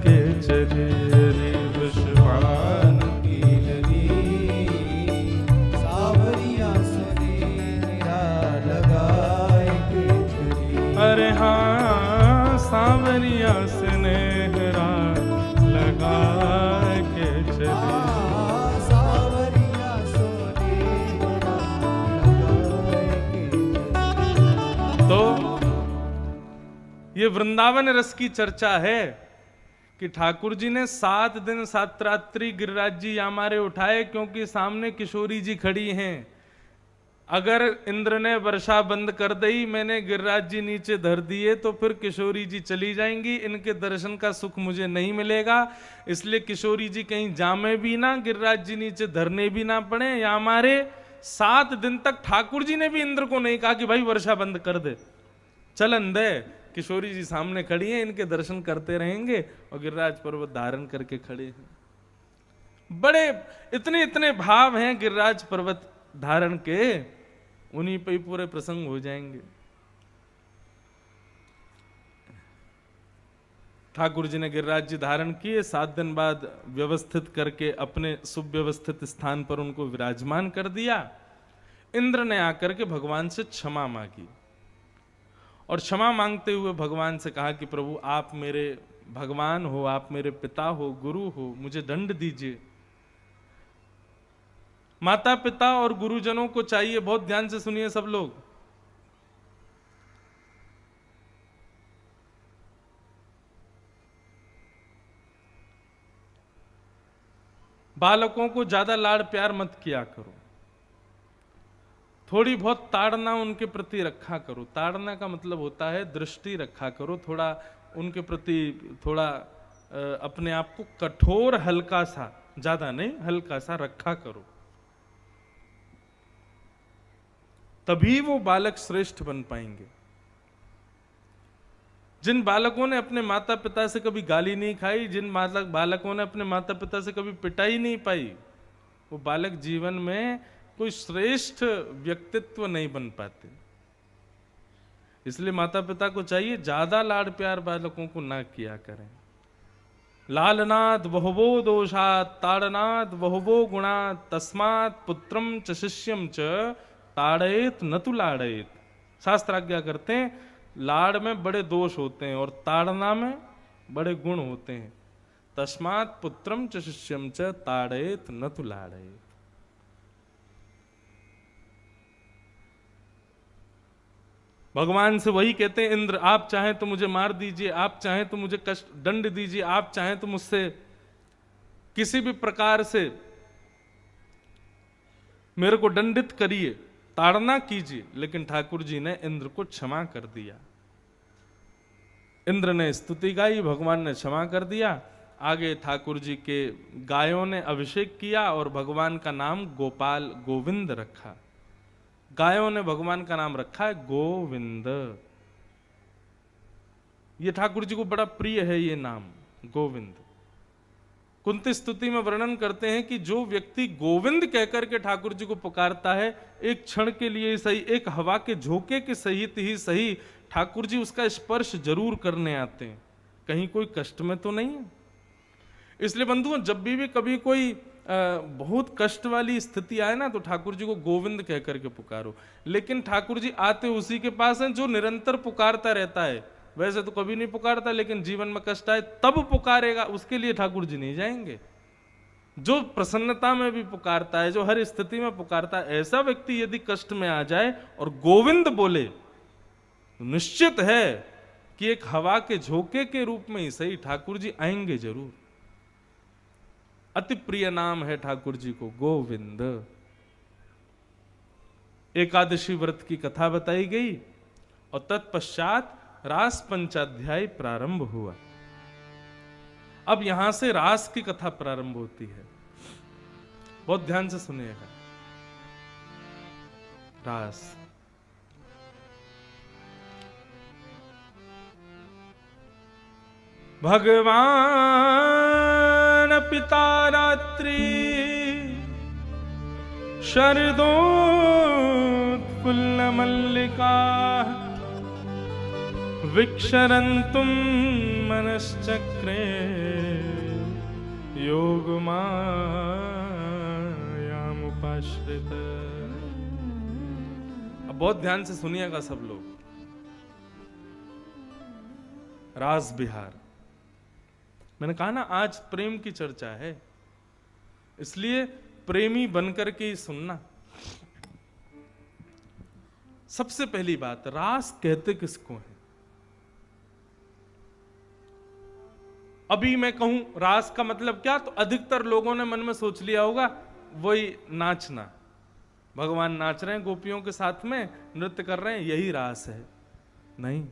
A: के चले। रे वृषभानु
B: की लली, सांवरिया स्नेहरा लगाए के चली।
A: अरे हाँ सांवरिया स्नेहरा लगा के चले।
B: सांवरिया स्नेहरा लगाए के चली।
A: तो ये वृंदावन रस की चर्चा है कि ठाकुर जी ने 7 दिन 7 रात्रि गिरिराज जी यामारे उठाए, क्योंकि सामने किशोरी जी खड़ी हैं। अगर इंद्र ने वर्षा बंद कर दी, मैंने गिरिराज जी नीचे धर दिए, तो फिर किशोरी जी चली जाएंगी, इनके दर्शन का सुख मुझे नहीं मिलेगा। इसलिए किशोरी जी कहीं जामे भी ना, गिरिराज जी नीचे धरने भी ना पड़े। यामारे 7 दिन तक ठाकुर जी ने भी इंद्र को नहीं कहा कि भाई वर्षा बंद कर दे, चलन दे। किशोरी जी सामने खड़ी हैं, इनके दर्शन करते रहेंगे और गिरिराज पर्वत धारण करके खड़े हैं। बड़े इतने इतने भाव हैं गिरिराज पर्वत धारण के, उन्हीं पे ही पूरे प्रसंग हो जाएंगे। ठाकुर जी ने गिरिराज जी धारण किए, 7 दिन बाद व्यवस्थित करके अपने सुव्यवस्थित स्थान पर उनको विराजमान कर दिया। इंद्र ने आकर के भगवान से क्षमा मांगी और क्षमा मांगते हुए भगवान से कहा कि प्रभु आप मेरे भगवान हो, आप मेरे पिता हो, गुरु हो, मुझे दंड दीजिए। माता पिता और गुरुजनों को चाहिए, बहुत ध्यान से सुनिए सब लोग, बालकों को ज्यादा लाड़ प्यार मत किया करो, थोड़ी बहुत ताड़ना उनके प्रति रखा करो। ताड़ना का मतलब होता है दृष्टि रखा करो, थोड़ा उनके प्रति थोड़ा अपने आप को कठोर हल्का सा, ज्यादा नहीं हल्का सा रखा करो, तभी वो बालक श्रेष्ठ बन पाएंगे। जिन बालकों ने अपने माता पिता से कभी गाली नहीं खाई, जिन बालकों ने अपने माता पिता से कभी पिटाई नहीं पाई, वो बालक जीवन में कोई श्रेष्ठ व्यक्तित्व नहीं बन पाते। इसलिए माता पिता को चाहिए ज्यादा लाड़ प्यार बालकों को ना किया करें। लालनाद बहुवो दोषात ताड़नाद बहुवो गुणात तस्मात् पुत्रम च शिष्यम च ताड़ेत न तु लाड़ेत। शास्त्र आज्ञा करते हैं लाड़ में बड़े दोष होते हैं और ताड़ना में बड़े गुण होते हैं। तस्मात् पुत्रम च शिष्यम च ताड़ेत न तु लाड़ेत। भगवान से वही कहते हैं इंद्र, आप चाहें तो मुझे मार दीजिए, आप चाहें तो मुझे कष्ट दंड दीजिए, आप चाहें तो मुझसे किसी भी प्रकार से मेरे को दंडित करिए, ताड़ना कीजिए। लेकिन ठाकुर जी ने इंद्र को क्षमा कर दिया। इंद्र ने स्तुति गाई, भगवान ने क्षमा कर दिया। आगे ठाकुर जी के गायों ने अभिषेक किया और भगवान का नाम गोपाल गोविंद रखा। गायों ने भगवान का नाम रखा है गोविंद। ये ठाकुर जी को बड़ा प्रिय है ये नाम गोविंद। कुंती स्तुति में वर्णन करते हैं कि जो व्यक्ति गोविंद कहकर के ठाकुर जी को पुकारता है, एक क्षण के लिए सही, एक हवा के झोंके के सहित ही सही, ठाकुर जी उसका स्पर्श जरूर करने आते हैं। कहीं कोई कष्ट में तो नहीं है। इसलिए बंधुओं, जब भी कभी कोई बहुत कष्ट वाली स्थिति आए ना, तो ठाकुर जी को गोविंद कह करके पुकारो। लेकिन ठाकुर जी आते उसी के पास हैं जो निरंतर पुकारता रहता है। वैसे तो कभी नहीं पुकारता, लेकिन जीवन में कष्ट आए तब पुकारेगा, उसके लिए ठाकुर जी नहीं जाएंगे। जो प्रसन्नता में भी पुकारता है, जो हर स्थिति में पुकारता है, ऐसा व्यक्ति यदि कष्ट में आ जाए और गोविंद बोले, तो निश्चित है कि एक हवा के झोंके के रूप में ही सही ठाकुर जी आएंगे जरूर। अति प्रिय नाम है ठाकुर जी को गोविंद। एकादशी व्रत की कथा बताई गई और तत्पश्चात रास पंचाध्याय प्रारंभ हुआ। अब यहां से रास की कथा प्रारंभ होती है। बहुत ध्यान से सुनिएगा। रास भगवान पिता रात्रि शरदोत्फुल्ल मल्लिका विक्षरन्तुं मनश्चक्रे योगमायामुपाश्रित। अब बहुत ध्यान से सुनिएगा सब लोग। रास बिहार, मैंने कहा ना आज प्रेम की चर्चा है, इसलिए प्रेमी बनकर के ही सुनना। सबसे पहली बात, रास कहते किसको है? अभी मैं कहूं रास का मतलब क्या, तो अधिकतर लोगों ने मन में सोच लिया होगा वही नाचना, भगवान नाच रहे हैं गोपियों के साथ में, नृत्य कर रहे हैं, यही रास है। नहीं,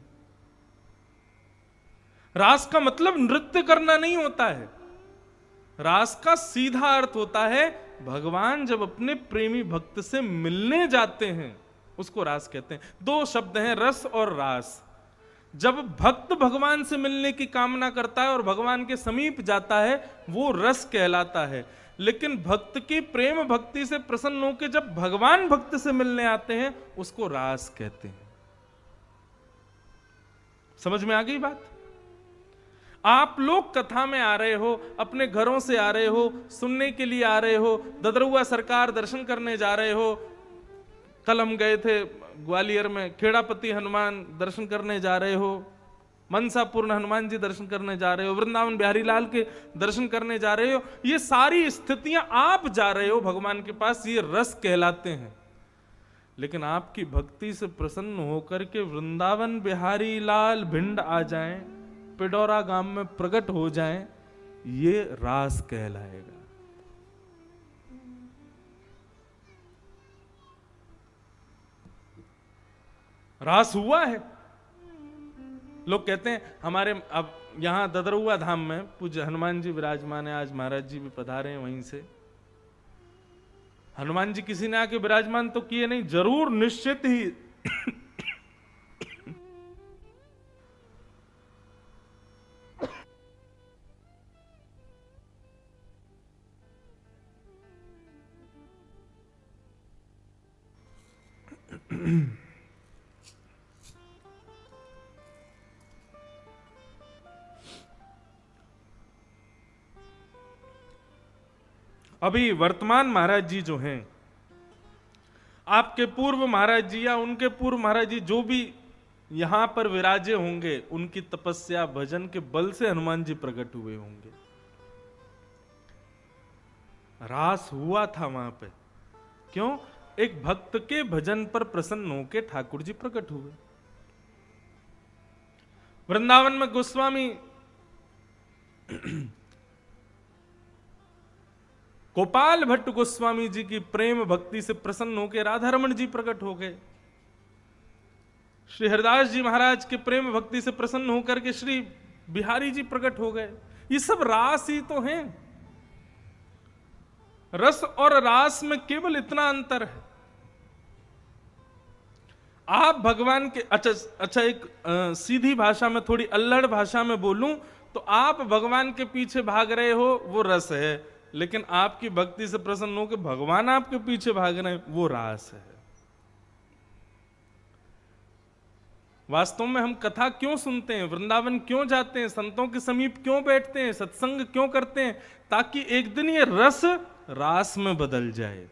A: रास का मतलब नृत्य करना नहीं होता है। रास का सीधा अर्थ होता है भगवान जब अपने प्रेमी भक्त से मिलने जाते हैं, उसको रास कहते हैं। दो शब्द हैं, रस और रास। जब भक्त भगवान से मिलने की कामना करता है और भगवान के समीप जाता है, वो रस कहलाता है। लेकिन भक्त की प्रेम भक्ति से प्रसन्न होकर जब भगवान भक्त से मिलने आते हैं, उसको रास कहते हैं। समझ में आ गई बात? आप लोग कथा में आ रहे हो, अपने घरों से आ रहे हो, सुनने के लिए आ रहे हो, ददरुआ सरकार दर्शन करने जा रहे हो। कल हम गए थे ग्वालियर में, खेड़ापति हनुमान दर्शन करने जा रहे हो, मनसापूर्ण हनुमान जी दर्शन करने जा रहे हो, वृंदावन बिहारी लाल के दर्शन करने जा रहे हो। ये सारी स्थितियां आप जा रहे हो भगवान के पास, ये रस कहलाते हैं। लेकिन आपकी भक्ति से प्रसन्न होकर के वृंदावन बिहारी लाल भिंड आ जाएं, पिडौरा गांव में प्रकट हो जाएं, ये रास कहलाएगा। रास हुआ है। लोग कहते हैं हमारे, अब यहां ददरुआ धाम में पूज्य हनुमान जी विराजमान है, आज महाराज जी भी पधारे हैं वहीं से। हनुमान जी किसी ने आके विराजमान तो किए नहीं, जरूर निश्चित ही अभी वर्तमान महाराज जी जो हैं, आपके पूर्व महाराज जी या उनके पूर्व महाराज जी जो भी यहां पर विराजे होंगे, उनकी तपस्या भजन के बल से हनुमान जी प्रकट हुए होंगे। रास हुआ था वहां पे। क्यों? एक भक्त के भजन पर प्रसन्न होकर ठाकुर जी प्रकट हुए। वृंदावन में गोस्वामी गोपाल भट्ट गोस्वामी जी की प्रेम भक्ति से प्रसन्न होकर राधा रमण जी प्रकट हो गए। श्री हरिदास जी महाराज के प्रेम भक्ति से प्रसन्न होकर के श्री बिहारी जी प्रकट हो गए। ये सब रास ही तो हैं। रस और रास में केवल इतना अंतर है। आप भगवान के, अच्छा एक सीधी भाषा में, थोड़ी अल्लड़ भाषा में बोलूं तो आप भगवान के पीछे भाग रहे हो, वो रस है। लेकिन आपकी भक्ति से प्रसन्न हो के भगवान आपके पीछे भाग रहे हैं, वो रास है। वास्तव में हम कथा क्यों सुनते हैं, वृंदावन क्यों जाते हैं, संतों के समीप क्यों बैठते हैं, सत्संग क्यों करते हैं? ताकि एक दिन ये रस रास में बदल जाए,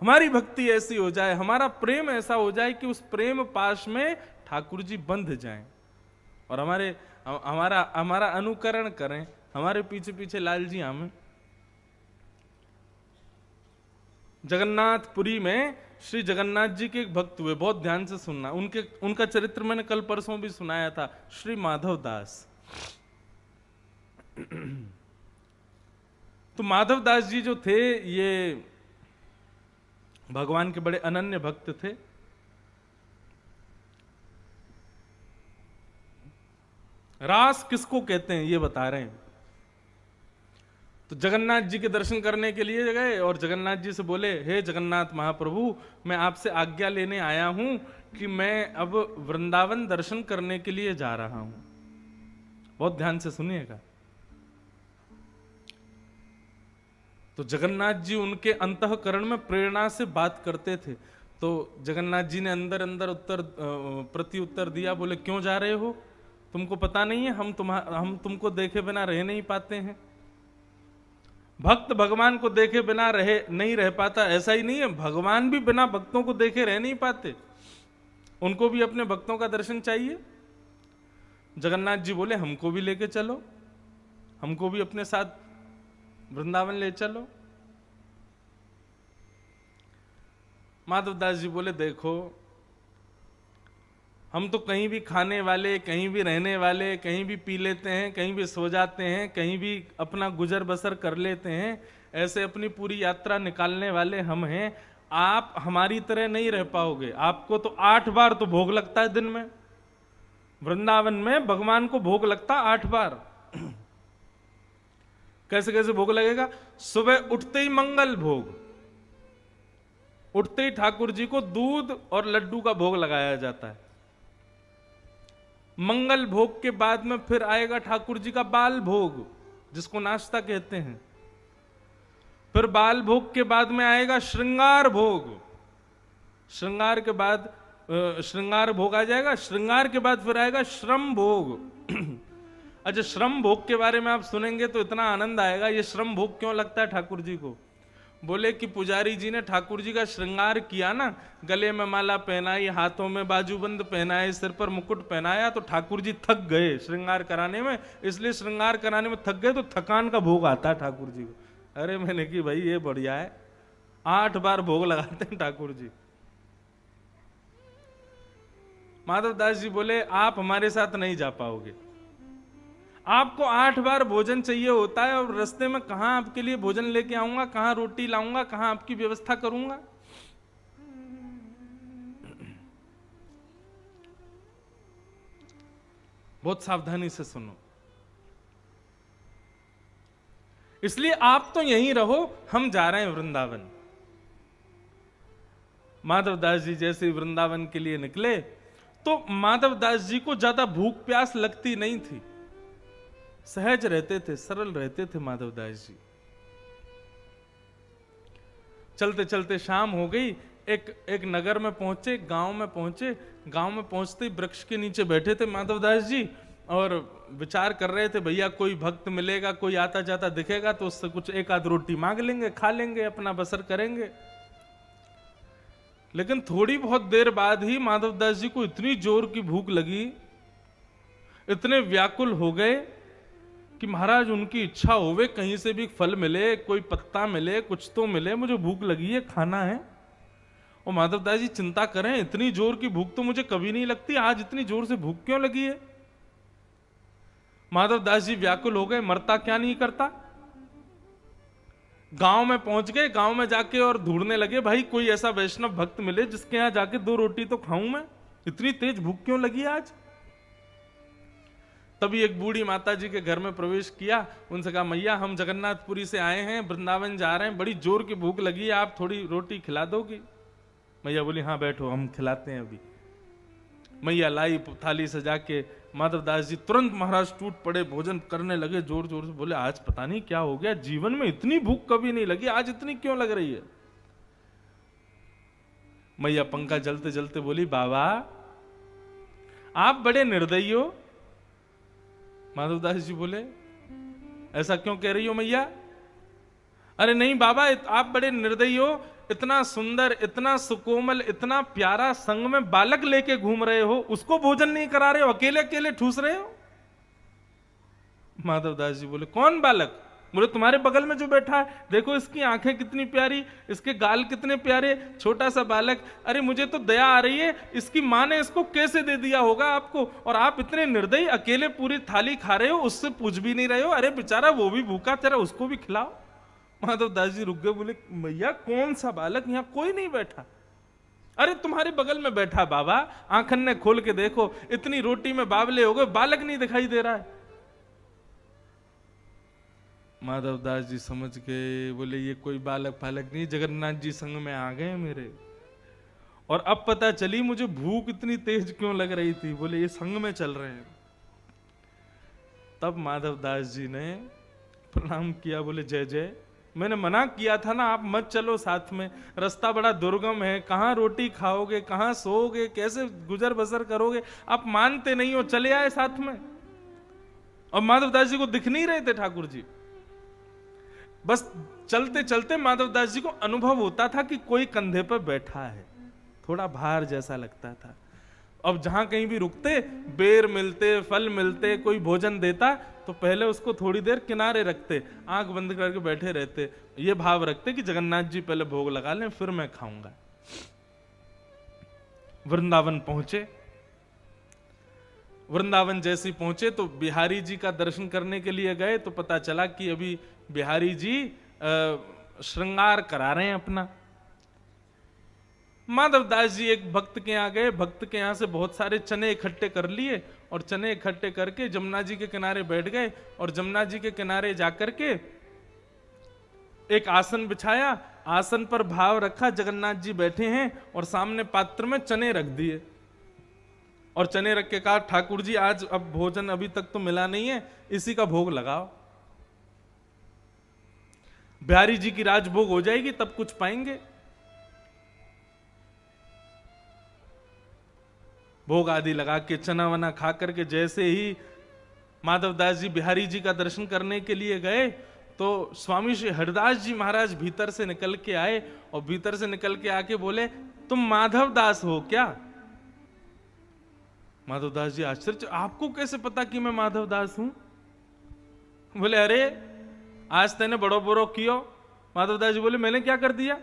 A: हमारी भक्ति ऐसी हो जाए, हमारा प्रेम ऐसा हो जाए कि उस प्रेम पाश में ठाकुर जी बंध जाएं और हमारा अनुकरण करें, हमारे पीछे पीछे लाल जी आमें। जगन्नाथपुरी में श्री जगन्नाथ जी के एक भक्त हुए, बहुत ध्यान से सुनना, उनका चरित्र मैंने कल परसों भी सुनाया था। श्री माधव दास। तो माधव दास जी जो थे, ये भगवान के बड़े अनन्य भक्त थे। रास किसको कहते हैं ये बता रहे हैं। तो जगन्नाथ जी के दर्शन करने के लिए गए और जगन्नाथ जी से बोले, हे जगन्नाथ महाप्रभु, मैं आपसे आज्ञा लेने आया हूं कि मैं अब वृंदावन दर्शन करने के लिए जा रहा हूं। बहुत ध्यान से सुनिएगा। तो जगन्नाथ जी उनके अंतःकरण में प्रेरणा से बात करते थे। तो जगन्नाथ जी ने अंदर अंदर प्रति उत्तर दिया, बोले क्यों जा रहे हो, तुमको पता नहीं है हम तुमको देखे बिना रह नहीं पाते हैं। भक्त भगवान को देखे बिना नहीं रह पाता, ऐसा ही नहीं है, भगवान भी बिना भक्तों को देखे रह नहीं पाते, उनको भी अपने भक्तों का दर्शन चाहिए। जगन्नाथ जी बोले हमको भी लेके चलो, हमको भी अपने साथ वृंदावन ले चलो। माधवदास जी बोले देखो, हम तो कहीं भी खाने वाले, कहीं भी रहने वाले, कहीं भी पी लेते हैं, कहीं भी सो जाते हैं, कहीं भी अपना गुजर बसर कर लेते हैं, ऐसे अपनी पूरी यात्रा निकालने वाले हम हैं। आप हमारी तरह नहीं रह पाओगे। आपको तो 8 बार तो भोग लगता है दिन में, वृंदावन में भगवान को भोग लगता 8 बार। कैसे कैसे भोग लगेगा? सुबह उठते ही मंगल भोग, उठते ही ठाकुर जी को दूध और लड्डू का भोग लगाया जाता है। मंगल भोग के बाद में फिर आएगा ठाकुर जी का बाल भोग, जिसको नाश्ता कहते हैं। फिर बाल भोग के बाद में आएगा श्रृंगार भोग, श्रृंगार के बाद श्रृंगार भोग आ जाएगा। श्रृंगार के बाद फिर आएगा श्रम भोग। अच्छा, श्रम भोग के बारे में आप सुनेंगे तो इतना आनंद आएगा। ये श्रम भोग क्यों लगता है ठाकुर जी को? बोले कि पुजारी जी ने ठाकुर जी का श्रृंगार किया ना, गले में माला पहनाई, हाथों में बाजूबंद पहनाए, सिर पर मुकुट पहनाया, तो ठाकुर जी थक गए श्रृंगार कराने में, इसलिए श्रृंगार कराने में थक गए तो थकान का भोग आता है ठाकुर जी को। अरे मैंने कि भाई ये बढ़िया है, 8 बार भोग लगाते हैं ठाकुर जी। माधवदास जी बोले आप हमारे साथ नहीं जा पाओगे, आपको 8 बार भोजन चाहिए होता है, और रास्ते में कहां आपके लिए भोजन लेके आऊंगा, कहां रोटी लाऊंगा, कहां आपकी व्यवस्था करूंगा। बहुत सावधानी से सुनो। इसलिए आप तो यहीं रहो, हम जा रहे हैं वृंदावन। माधवदास जी जैसे ही वृंदावन के लिए निकले तो माधवदास जी को ज्यादा भूख प्यास लगती नहीं थी, सहज रहते थे, सरल रहते थे माधवदास जी। चलते चलते शाम हो गई, एक नगर में पहुंचे, गांव में पहुंचे। गांव में पहुंचते ही वृक्ष के नीचे बैठे थे माधवदास जी और विचार कर रहे थे, भैया कोई भक्त मिलेगा, कोई आता जाता दिखेगा तो उससे कुछ एक आध रोटी मांग लेंगे, खा लेंगे, अपना बसर करेंगे। लेकिन थोड़ी बहुत देर बाद ही माधवदास जी को इतनी जोर की भूख लगी, इतने व्याकुल हो गए कि महाराज उनकी इच्छा होवे कहीं से भी फल मिले, कोई पत्ता मिले, कुछ तो मिले, मुझे भूख लगी है, खाना है। और माधवदास जी चिंता करें, इतनी जोर की भूख तो मुझे कभी नहीं लगती, आज इतनी जोर से भूख क्यों लगी है? माधवदास जी व्याकुल हो गए, मरता क्या नहीं करता। गांव में पहुंच गए, गांव में जाके और ढूंढने लगे, भाई कोई ऐसा वैष्णव भक्त मिले जिसके यहां जाके 2 रोटी तो खाऊं मैं, इतनी तेज भूख क्यों लगी आज। तभी एक बूढ़ी माता जी के घर में प्रवेश किया, उनसे कहा मैया हम जगन्नाथपुरी से आए हैं, वृंदावन जा रहे हैं, बड़ी जोर की भूख लगी है, आप थोड़ी रोटी खिला दोगी? मैया बोली हाँ बैठो, हम खिलाते हैं अभी। मैया लाई थाली सजा के, माधवदास जी तुरंत महाराज टूट पड़े, भोजन करने लगे जोर जोर से। बोले आज पता नहीं क्या हो गया, जीवन में इतनी भूख कभी नहीं लगी, आज इतनी क्यों लग रही है? मैया पंखा जलते जलते बोली बाबा आप बड़े निर्दयी हो। माधवदास जी बोले ऐसा क्यों कह रही हो मैया? अरे नहीं बाबा, आप बड़े निर्दयी हो, इतना सुंदर, इतना सुकोमल, इतना प्यारा संग में बालक लेके घूम रहे हो, उसको भोजन नहीं करा रहे हो, अकेले अकेले ठूस रहे हो। माधवदास जी बोले कौन बालक? बोले तुम्हारे बगल में जो बैठा है, देखो इसकी आंखें कितनी प्यारी, इसके गाल कितने प्यारे, छोटा सा बालक। अरे मुझे तो दया आ रही है, इसकी माँ ने इसको कैसे दे दिया होगा आपको, और आप इतने निर्दयी, अकेले पूरी थाली खा रहे हो, उससे पूछ भी नहीं रहे हो। अरे बेचारा वो भी भूखा, तेरा उसको भी खिलाओ। माधवदास जी रुक गए, बोले भैया कौन सा बालक, यहाँ कोई नहीं बैठा, अरे तुम्हारे बगल में बैठा बाबा, आंखन ने खोल के देखो, इतनी रोटी में बावले हो गए, बालक नहीं दिखाई दे रहा है। माधवदास जी समझ गए, बोले ये कोई बालक फालक नहीं, जगन्नाथ जी संग में आ गए मेरे। और अब पता चली मुझे भूख इतनी तेज क्यों लग रही थी, बोले ये संग में चल रहे हैं। तब माधवदास जी ने प्रणाम किया, बोले जय जय, मैंने मना किया था ना, आप मत चलो साथ में, रास्ता बड़ा दुर्गम है, कहां रोटी खाओगे, कहां सोओगे, कैसे गुजर बसर करोगे, आप मानते नहीं हो, चले आए साथ में। और माधवदास जी को दिख नहीं रहे थे ठाकुर जी, बस चलते चलते माधवदास जी को अनुभव होता था कि कोई कंधे पर बैठा है, थोड़ा भार जैसा लगता था। अब जहां कहीं भी रुकते, बेर मिलते, फल मिलते, कोई भोजन देता, तो पहले उसको थोड़ी देर किनारे रखते, आंख बंद करके बैठे रहते, ये भाव रखते कि जगन्नाथ जी पहले भोग लगा लें फिर मैं खाऊंगा। वृंदावन पहुंचे। वृंदावन जैसे पहुंचे तो बिहारी जी का दर्शन करने के लिए गए, तो पता चला कि अभी बिहारी जी श्रृंगार करा रहे हैं अपना। माधवदास जी एक भक्त के यहाँ गए, भक्त के यहाँ से बहुत सारे चने इकट्ठे कर लिए, और चने इकट्ठे करके जमुना जी के किनारे बैठ गए, और जमुना जी के किनारे जाकर के एक आसन बिछाया, आसन पर भाव रखा, जगन्नाथ जी बैठे हैं, और सामने पात्र में चने रख दिए, और चने रख के कहा ठाकुर जी आज अब भोजन अभी तक तो मिला नहीं है, इसी का भोग लगाओ, बिहारी जी की राजभोग हो जाएगी तब कुछ पाएंगे। भोग आदि लगा के चना वना खा करके जैसे ही माधवदास जी बिहारी जी का दर्शन करने के लिए गए, तो स्वामी श्री हरिदास जी महाराज भीतर से निकल के आए, और भीतर से निकल के आके बोले तुम माधवदास हो क्या? माधवदास जी आश्चर्य, आपको कैसे पता कि मैं माधवदास हूं? बोले अरे आज तेने बड़ो बड़ो कियो। माधवदास जी बोले मैंने क्या कर दिया?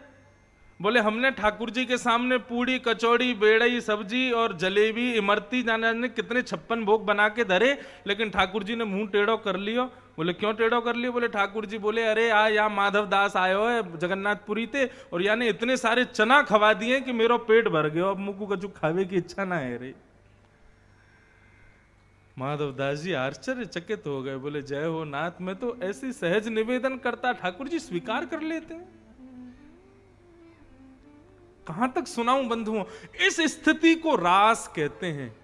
A: बोले हमने ठाकुर जी के सामने पूड़ी कचौड़ी बेड़ई सब्जी और जलेबी इमरती जाने कितने 56 भोग बना के धरे, लेकिन ठाकुर जी ने मुंह टेढ़ो कर लियो। बोले क्यों टेढ़ो कर लियो? बोले ठाकुर जी बोले अरे यहाँ माधवदास आयो है जगन्नाथपुरी थे, और यानी इतने सारे चना खवा दिए कि मेरा पेट भर गयो, अब मुकू कछु खावे की इच्छा ना है रे। माधवदास जी आश्चर्यचकित हो गए, बोले जय हो नाथ, मैं तो ऐसी सहज निवेदन करता ठाकुर जी स्वीकार कर लेते हैं। कहां तक सुनाऊं बंधुओं, इस स्थिति को रास कहते हैं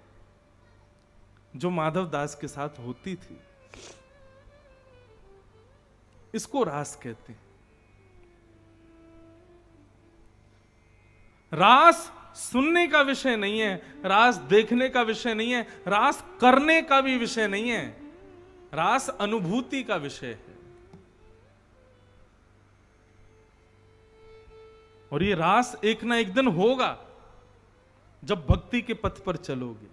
A: जो माधवदास के साथ होती थी, इसको रास कहते हैं। रास सुनने का विषय नहीं है, रास देखने का विषय नहीं है, रास करने का भी विषय नहीं है, रास अनुभूति का विषय है। और ये रास एक ना एक दिन होगा जब भक्ति के पथ पर चलोगे।